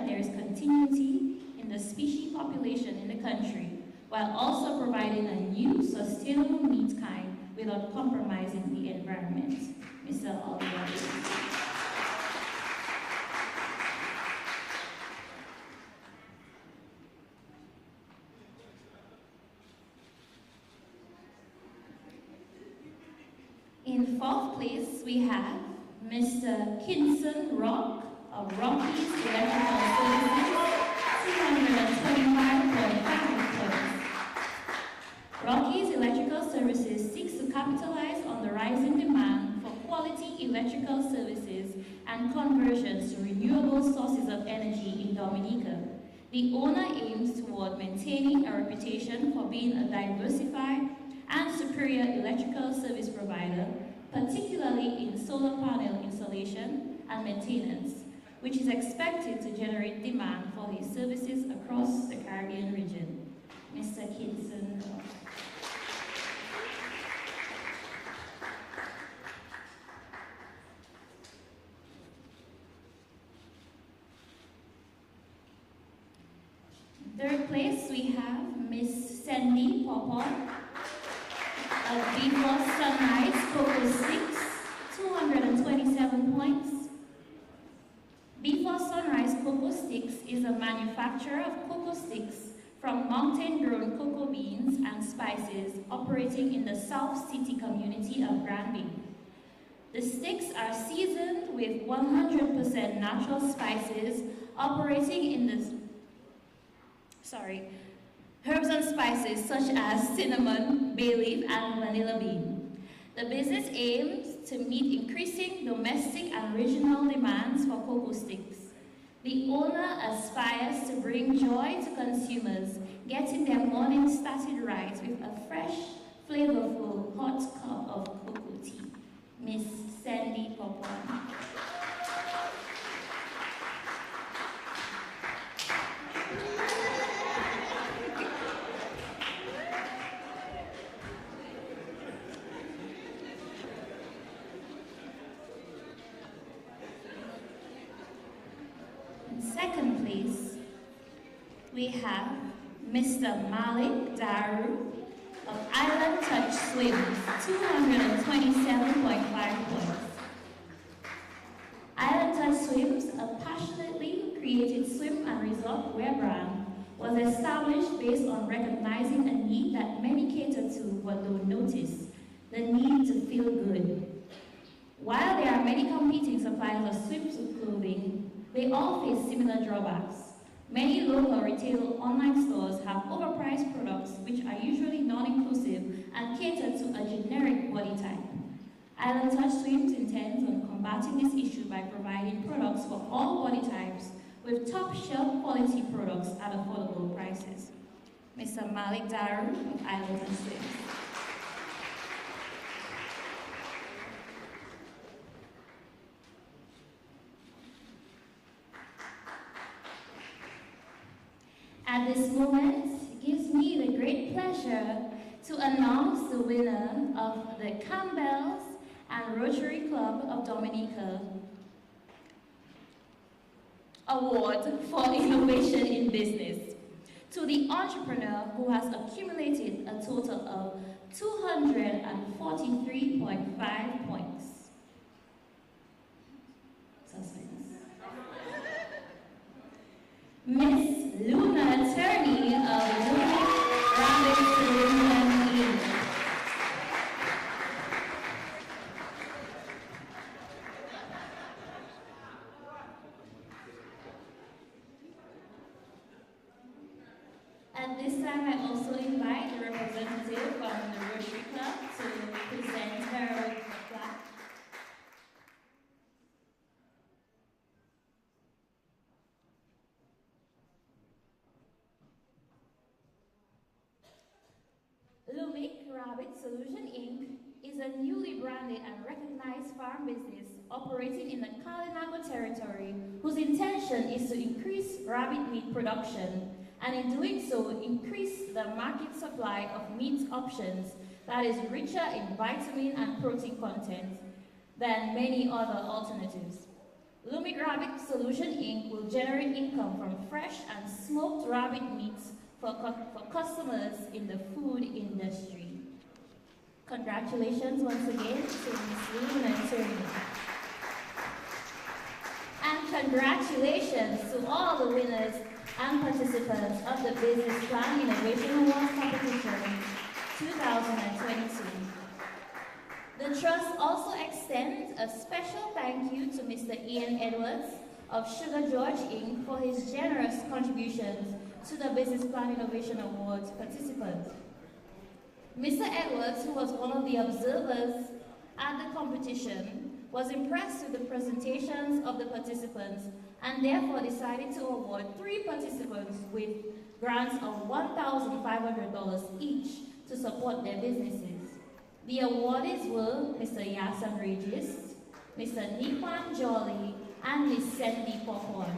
Speaker 11: that there is continuity in the species population in the country, while also providing a new sustainable meat kind without compromising the environment. Mr. Oliver. In fourth place, we have Mr. Kinson Rock of Rockies Electrical Services, 225.5 points. Rockies Electrical Services seeks to capitalize on the rising demand for quality electrical services and conversions to renewable sources of energy in Dominica. The owner aims toward maintaining a reputation for being a diversified and superior electrical service provider, particularly in solar panel installation and maintenance, which is expected to generate demand for his services across the Caribbean region. Mr. Kinson. Third place, we have Miss Sandy Popon of Before Sunrise Cocoa Sticks, 227 points. Before Sunrise Cocoa Sticks is a manufacturer of cocoa sticks from mountain-grown cocoa beans and spices operating in the South City community of Granby. The sticks are seasoned with 100% natural spices operating in the herbs and spices such as cinnamon, bay leaf, and vanilla bean. The business aims to meet increasing domestic and regional demands for cocoa sticks. The owner aspires to bring joy to consumers, getting their morning started right with a fresh, flavorful hot cup of cocoa tea. Miss Sandy Popon. Second place, we have Mr. Malik Daru of Island Touch Swims, 227.5 points. Island Touch Swims, a passionately created swim and resort wear brand, was established based on recognizing a need that many cater to but don't notice, the need to feel good. While there are many competing suppliers of swimsuit clothing, they all face similar drawbacks. Many local retail online stores have overpriced products which are usually non-inclusive and cater to a generic body type. Island Touch Swims intends on combating this issue by providing products for all body types with top shelf quality products at affordable prices. Mr. Malik Daru of Island Touch Swims. At this moment, it gives me the great pleasure to announce the winner of the Campbell's and Rotary Club of Dominica Award for Innovation in Business to the entrepreneur who has accumulated a total of 243.5 points. Suspense. Miss Luna Turney of Luna Rabbit Solution Inc. At this time, I also invite the representative from the Rotary Club to present her plaque. Lumic Rabbit Solution Inc. is a newly branded and recognized farm business operating in the Kalinago territory whose intention is to increase rabbit meat production and in doing so increase the market supply of meat options that is richer in vitamin and protein content than many other alternatives. Lumig Rabbit Solution Inc. will generate income from fresh and smoked rabbit meats for customers in the food industry. Congratulations once again to Ms. Luna Turner. And congratulations to all the winners and participants of the Business Plan Innovation Awards Competition 2022. The Trust also extends a special thank you to Mr. Ian Edwards of Sugar George Inc. for his generous contributions to the Business Plan Innovation Awards participants. Mr. Edwards, who was one of the observers at the competition, was impressed with the presentations of the participants and therefore decided to award 3 participants with grants of $1,500 each to support their businesses. The awardees were Mr. Yasan Regis, Mr. Nipan Jolly, and Ms. Sandy Popon.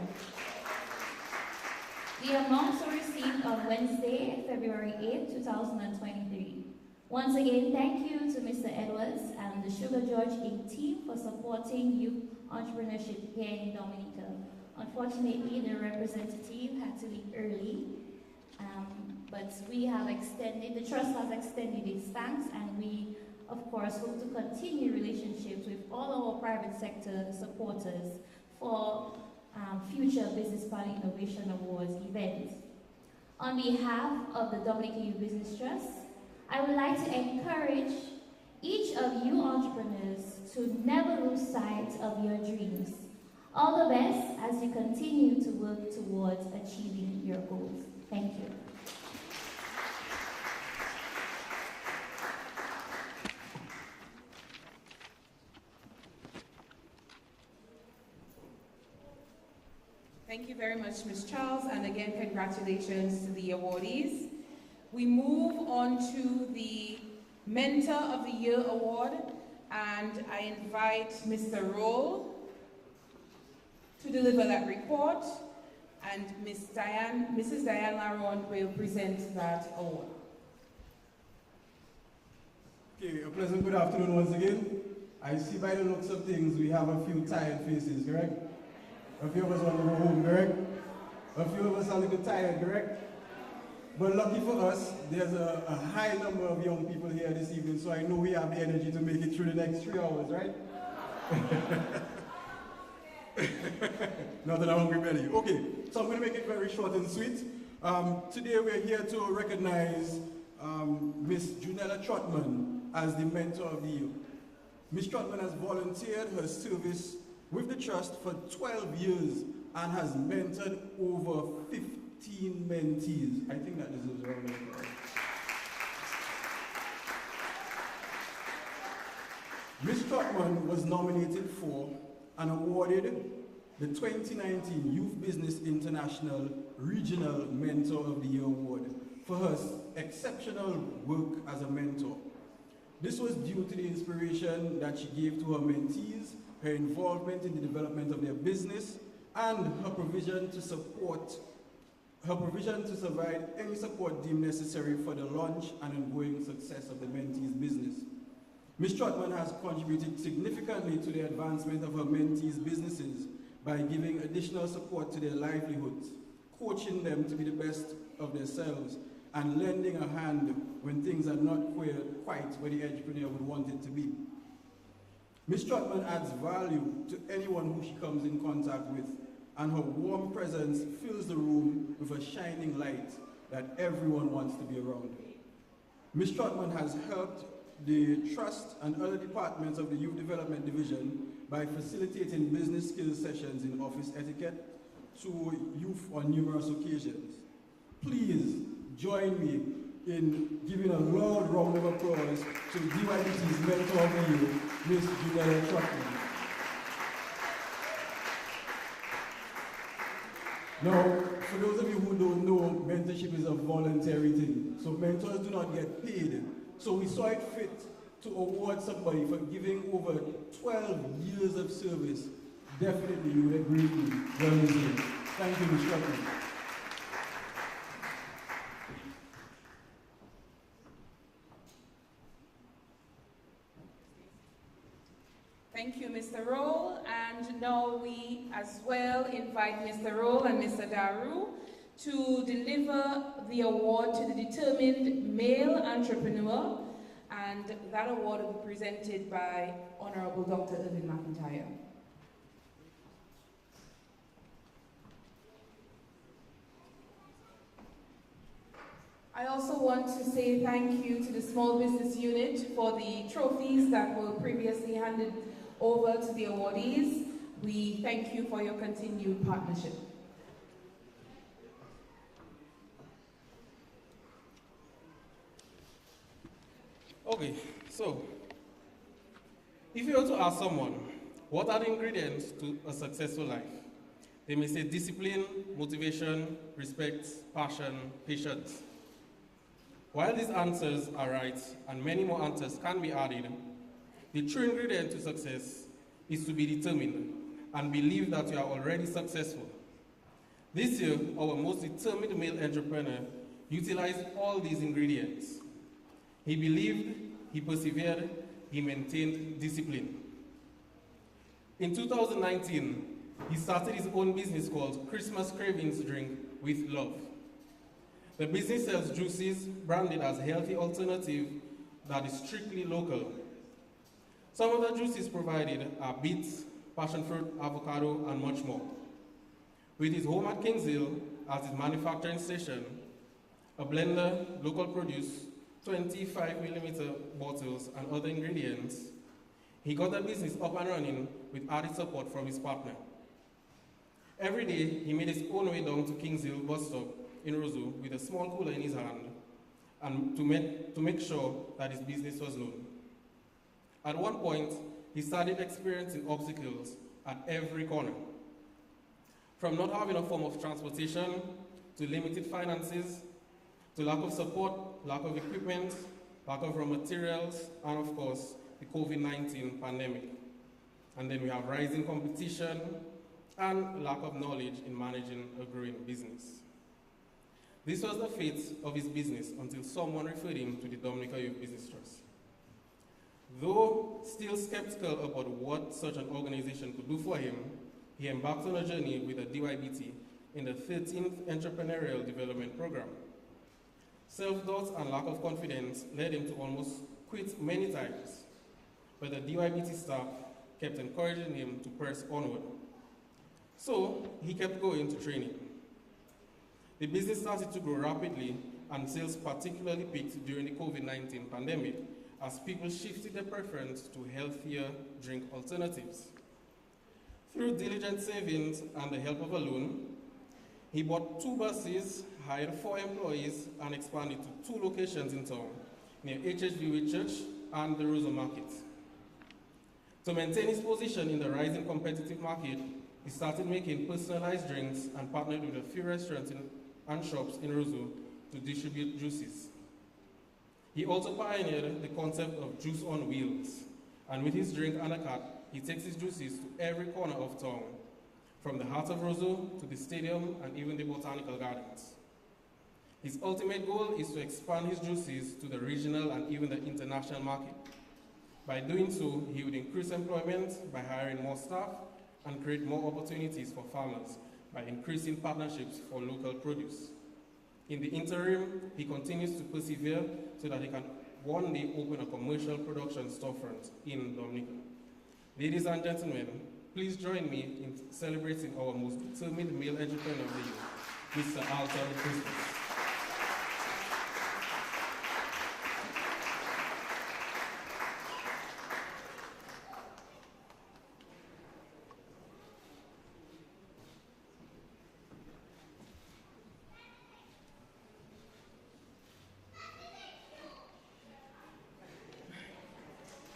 Speaker 11: The amounts were received on Wednesday, February 8, 2023. Once again, thank you to Mr. Edwards and the Sugar George Inc. team for supporting youth entrepreneurship here in Dominica. Unfortunately, the representative had to leave early, but we have extended, the Trust has extended its thanks, and we, of course, hope to continue relationships with all our private sector supporters for future Business Plan Innovation Awards events. On behalf of the Dominica Youth Business Trust, I would like to encourage each of you entrepreneurs to never lose sight of your dreams. All the best as you continue to work towards achieving your goals. Thank you.
Speaker 2: Thank you very much, Ms. Charles, and again, congratulations to the awardees. We move on to the Mentor of the Year Award, and I invite Mr. Roll to deliver that report, and Mrs. Diane Laron will present that award.
Speaker 5: Okay, a pleasant good afternoon once again. I see by the looks of things we have a few tired faces, correct? A few of us want to go home, correct? A few of us are a little tired, correct? But lucky for us, there's a high number of young people here this evening, so I know we have the energy to make it through the next 3 hours, right? Not that I'm hungry belly. Okay, so I'm going to make it very short and sweet. Today we're here to recognize Miss Junella Trotman as the Mentor of the Year. Miss Trotman has volunteered her service with the Trust for 12 years and has mentored over 15 mentees. I think that deserves a round of applause. Ms. Trotman was nominated for and awarded the 2019 Youth Business International Regional Mentor of the Year Award for her exceptional work as a mentor. This was due to the inspiration that she gave to her mentees, her involvement in the development of their business, and her provision to provide any support deemed necessary for the launch and ongoing success of the mentees' business. Ms. Trotman has contributed significantly to the advancement of her mentees' businesses by giving additional support to their livelihoods, coaching them to be the best of themselves, and lending a hand when things are not quite where the entrepreneur would want it to be. Ms. Trotman adds value to anyone who she comes in contact with, and her warm presence fills the room with a shining light that everyone wants to be around. Ms. Trotman has helped the Trust and other departments of the Youth Development Division by facilitating business skills sessions in office etiquette to youth on numerous occasions. Please join me in giving a loud round of applause to DYBT's Mentor of the Year, Ms. Junella Trotman. Now, for those of you who don't know, mentorship is a voluntary thing. So mentors do not get paid. So we saw it fit to award somebody for giving over 12 years of service. Definitely, you would agree with me. Well deserved. Thank you, Ms. Trotman.
Speaker 2: Thank you, Mr. Roll. And now we as well invite Mr. Roll and Mr. Daru to deliver the award to the determined male entrepreneur. And that award will be presented by Honorable Dr. Irvin McIntyre. I also want to say thank you to the Small Business Unit for the trophies that were previously handed over to the awardees. We thank you for your continued partnership.
Speaker 10: Okay, so if you were to ask someone, what are the ingredients to a successful life? They may say discipline, motivation, respect, passion, patience. While these answers are right, and many more answers can be added, the true ingredient to success is to be determined and believe that you are already successful. This year, our most determined male entrepreneur utilized all these ingredients. He believed, he persevered, he maintained discipline. In 2019, he started his own business called Christmas Cravings Drink with Love. The business sells juices branded as healthy alternative that is strictly local. Some of the juices provided are beets, passion fruit, avocado, and much more. With his home at Kings Hill as his manufacturing station, a blender, local produce, 25mm bottles, and other ingredients, he got the business up and running with added support from his partner. Every day, he made his own way down to Kings Hill bus stop in Roseau with a small cooler in his hand and to make sure that his business was known. At one point, he started experiencing obstacles at every corner. From not having a form of transportation, to limited finances, to lack of support, lack of equipment, lack of raw materials, and of course, the COVID-19 pandemic. And then we have rising competition and lack of knowledge in managing a growing business. This was the fate of his business until someone referred him to the Dominica Youth Business Trust. Though still skeptical about what such an organization could do for him, he embarked on a journey with the DYBT in the 13th Entrepreneurial Development Program. Self-doubt and lack of confidence led him to almost quit many times, but the DYBT staff kept encouraging him to press onward. So he kept going to training. The business started to grow rapidly, and sales particularly peaked during the COVID-19 pandemic as people shifted their preference to healthier drink alternatives. Through diligent savings and the help of a loan, he bought 2 buses, hired 4 employees, and expanded to 2 locations in town, near HHVW Church and the Roseau Market. To maintain his position in the rising competitive market, he started making personalized drinks and partnered with a few restaurants and shops in Roseau to distribute juices. He also pioneered the concept of juice on wheels, and with his drink and a cart, he takes his juices to every corner of town, from the heart of Roseau to the stadium and even the botanical gardens. His ultimate goal is to expand his juices to the regional and even the international market. By doing so, he would increase employment by hiring more staff and create more opportunities for farmers by increasing partnerships for local produce. In the interim, he continues to persevere so that he can one day open a commercial production storefront in Dominica. Ladies and gentlemen, please join me in celebrating our most determined male entrepreneur of the year, Mr. Alton Christmas.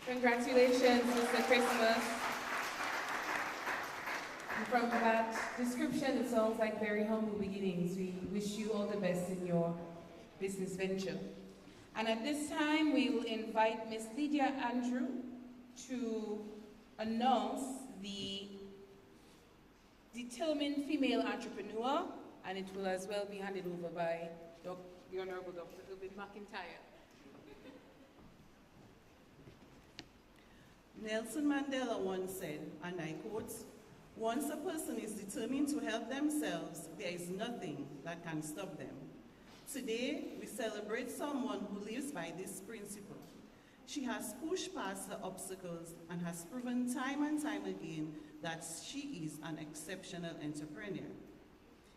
Speaker 2: Congratulations, Mr. Christmas. And from that description, it sounds like very humble beginnings. We wish you all the best in your business venture. And at this time, we will invite Ms. Lydia Andrew to announce the determined female entrepreneur, and it will as well be handed over by the Honorable Dr. Irvin McIntyre.
Speaker 3: Nelson Mandela once said, and I quote, "Once a person is determined to help themselves, there is nothing that can stop them." Today, we celebrate someone who lives by this principle. She has pushed past her obstacles and has proven time and time again that she is an exceptional entrepreneur.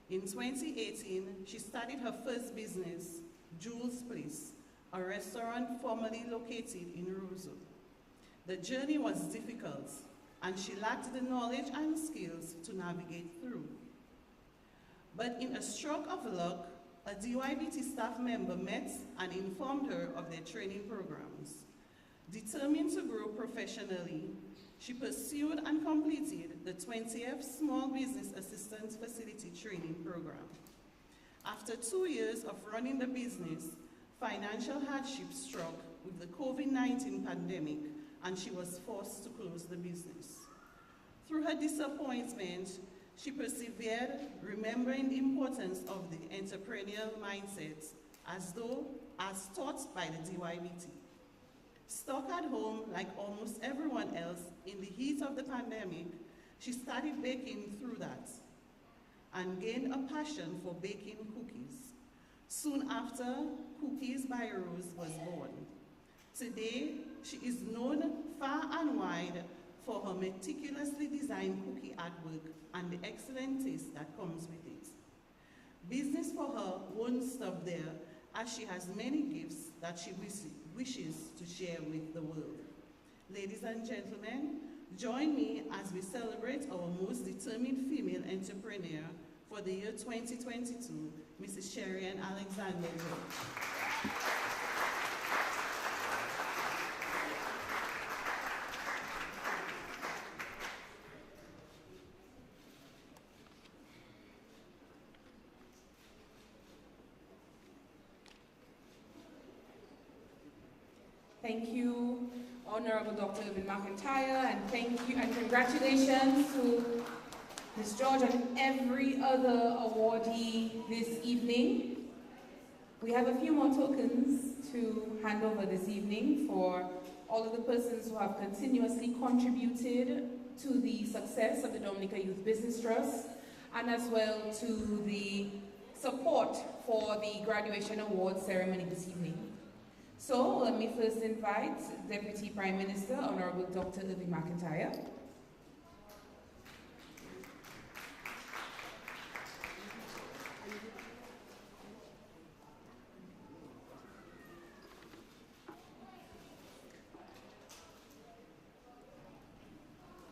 Speaker 3: In 2018, she started her first business, Jules Place, a restaurant formerly located in Roseau. The journey was difficult, and she lacked the knowledge and skills to navigate through. But in a stroke of luck, a DYBT staff member met and informed her of their training programs. Determined to grow professionally, she pursued and completed the 20th Small Business Assistance Facility Training Program. After 2 years of running the business, financial hardship struck with the COVID-19 pandemic, and she was forced to close the business. Through her disappointment, she persevered, remembering the importance of the entrepreneurial mindset as taught by the DYBT. Stuck at home, like almost everyone else, in the heat of the pandemic, she started baking through that and gained a passion for baking cookies. Soon after, Cookies by Rose was born. Today, she is known far and wide for her meticulously designed cookie artwork and the excellent taste that comes with it. Business for her won't stop there, as she has many gifts that she wishes to share with the world. Ladies and gentlemen, join me as we celebrate our most determined female entrepreneur for the year 2022, Mrs. Sherry Ann Alexander George.
Speaker 2: Thank you, Honorable Dr. Irvin McIntyre, and thank you and congratulations to Ms. George and every other awardee this evening. We have a few more tokens to hand over this evening for all of the persons who have continuously contributed to the success of the Dominica Youth Business Trust, and as well to the support for the graduation award ceremony this evening. So let me first invite Deputy Prime Minister, Honorable Dr. Irvin McIntyre.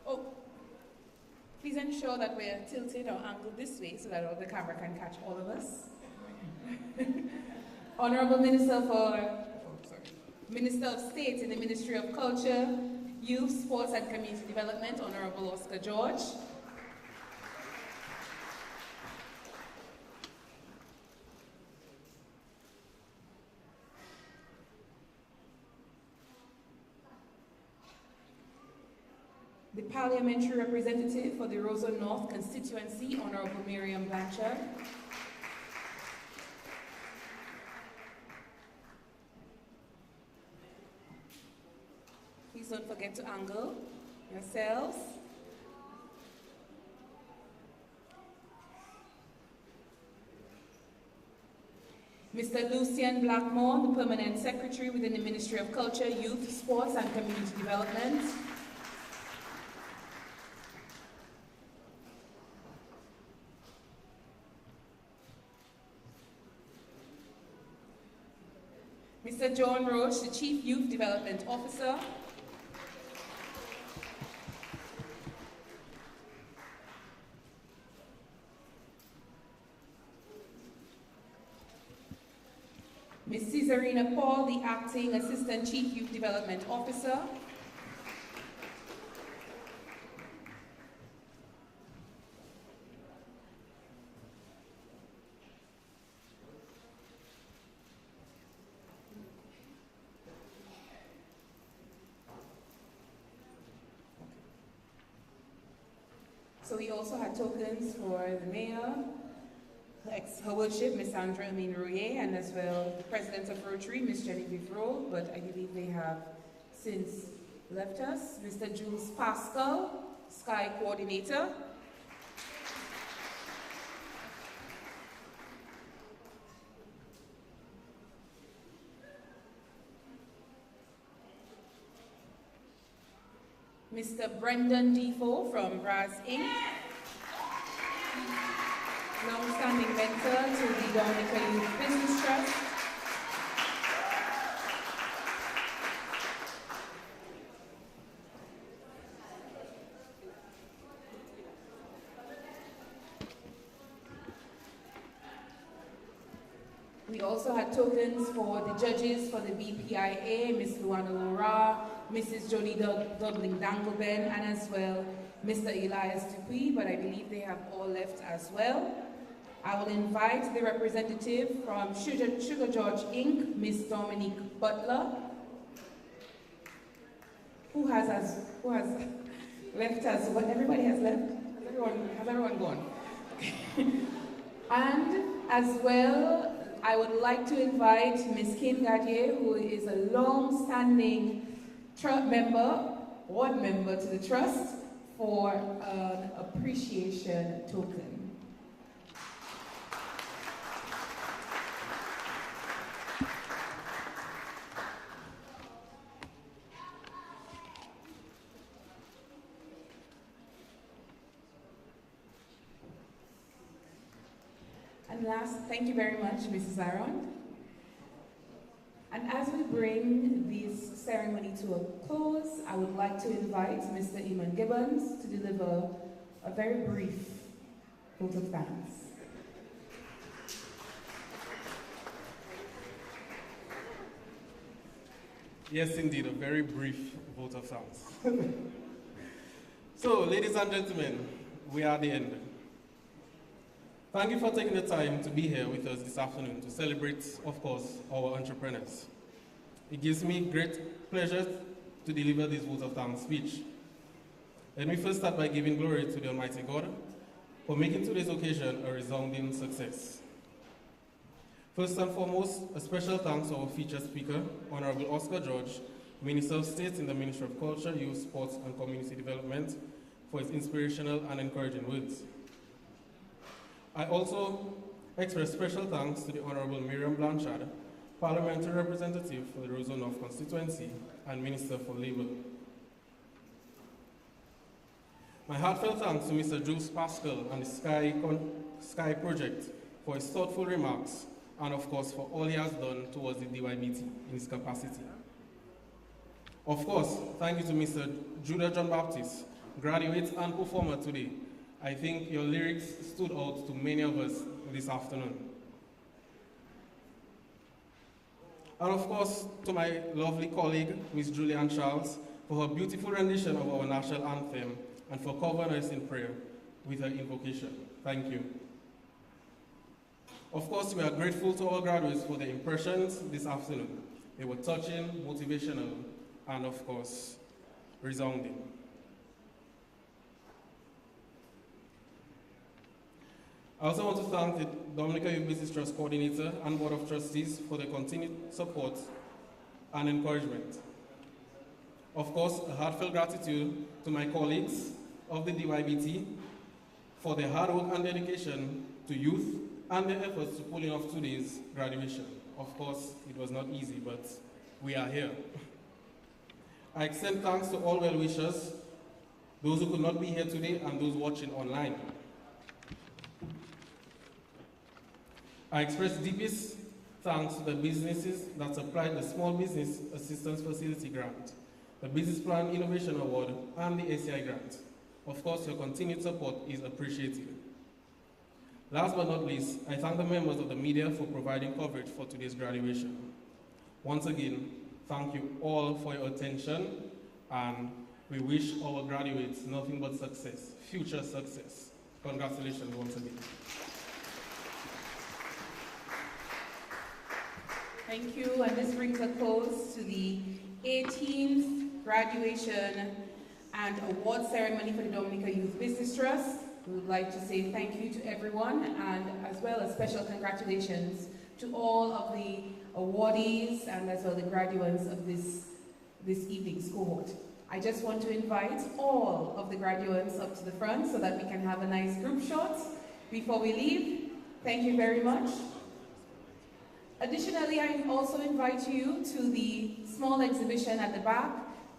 Speaker 2: Oh, please ensure that we're tilted or angled this way so that the camera can catch all of us. Honorable Minister of State in the Ministry of Culture, Youth, Sports and Community Development, Honorable Oscar George. The Parliamentary Representative for the Roseau North Constituency, Honorable Miriam Blanchard. Please don't forget to angle yourselves. Mr. Lucian Blackmore, the Permanent Secretary within the Ministry of Culture, Youth, Sports and Community Development. Mr. John Roach, the Chief Youth Development Officer. Ms. Cesarina Paul, the Acting Assistant Chief Youth Development Officer. So we also had tokens for the Mayor, Her Worship, Ms. Sandra Amin Rouye, and as well the President of Rotary, Ms. Genevieve Rowe, but I believe they have since left us. Mr. Jules Pascal, Sky Coordinator. Mr. Brendan Defoe from Braz Inc. Long-standing mentor to the Dominica Youth Business Trust. We also had tokens for the judges for the BPIA, Ms. Luana Laura, Mrs. Jody Dublin Dangleben, and as well Mr. Elias Dupuy, but I believe they have all left as well. I will invite the representative from Sugar George Inc., Ms. Dominique Butler, who has left us. What, everybody has left? Has everyone gone? And as well, I would like to invite Ms. Kim Gadier, who is a long-standing board member to the trust, for an appreciation token. And last, thank you very much, Mrs. Aaron. And as we bring this ceremony to a close, I would like to invite Mr. Eamon Gibbons to deliver a very brief vote of thanks.
Speaker 10: Yes, indeed, a very brief vote of thanks. So, ladies and gentlemen, we are at the end. Thank you for taking the time to be here with us this afternoon to celebrate, of course, our entrepreneurs. It gives me great pleasure to deliver this vote of thanks speech. Let me first start by giving glory to the Almighty God for making today's occasion a resounding success. First and foremost, a special thanks to our featured speaker, Honorable Oscar George, Minister of State in the Ministry of Culture, Youth, Sports and Community Development, for his inspirational and encouraging words. I also express special thanks to the Honorable Miriam Blanchard, Parliamentary Representative for the Roseau North Constituency and Minister for Labour. My heartfelt thanks to Mr. Jules Pascal and the Sky Project for his thoughtful remarks and of course for all he has done towards the DYBT in his capacity. Of course, thank you to Mr. Judah John Baptist, graduate and performer today. I think your lyrics stood out to many of us this afternoon. And of course, to my lovely colleague, Ms. Julianne Charles, for her beautiful rendition of our national anthem and for covering us in prayer with her invocation. Thank you. Of course, we are grateful to our graduates for their impressions this afternoon. They were touching, motivational, and of course, resounding. I also want to thank the Dominica Youth Business Trust Coordinator and Board of Trustees for their continued support and encouragement. Of course, a heartfelt gratitude to my colleagues of the DYBT for their hard work and dedication to youth and their efforts to pulling off today's graduation. Of course, it was not easy, but we are here. I extend thanks to all well-wishers, those who could not be here today and those watching online. I express deepest thanks to the businesses that supplied the Small Business Assistance Facility Grant, the Business Plan Innovation Award, and the ACI Grant. Of course, your continued support is appreciated. Last but not least, I thank the members of the media for providing coverage for today's graduation. Once again, thank you all for your attention, and we wish our graduates nothing but success, future success. Congratulations once again.
Speaker 2: Thank you, and this brings a close to the 18th graduation and award ceremony for the Dominica Youth Business Trust. We would like to say thank you to everyone, and as well as special congratulations to all of the awardees and as well the graduates of this evening's cohort. I just want to invite all of the graduates up to the front so that we can have a nice group shot before we leave. Thank you very much. Additionally, I also invite you to the small exhibition at the back.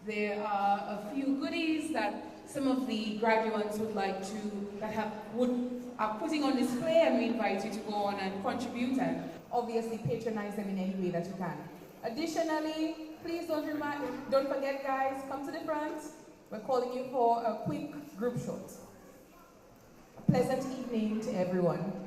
Speaker 2: There are a few goodies that some of the graduates would like to, are putting on display, and we invite you to go on and contribute and obviously patronize them in any way that you can. Additionally, please don't forget, guys, come to the front. We're calling you for a quick group shot. A pleasant evening to everyone.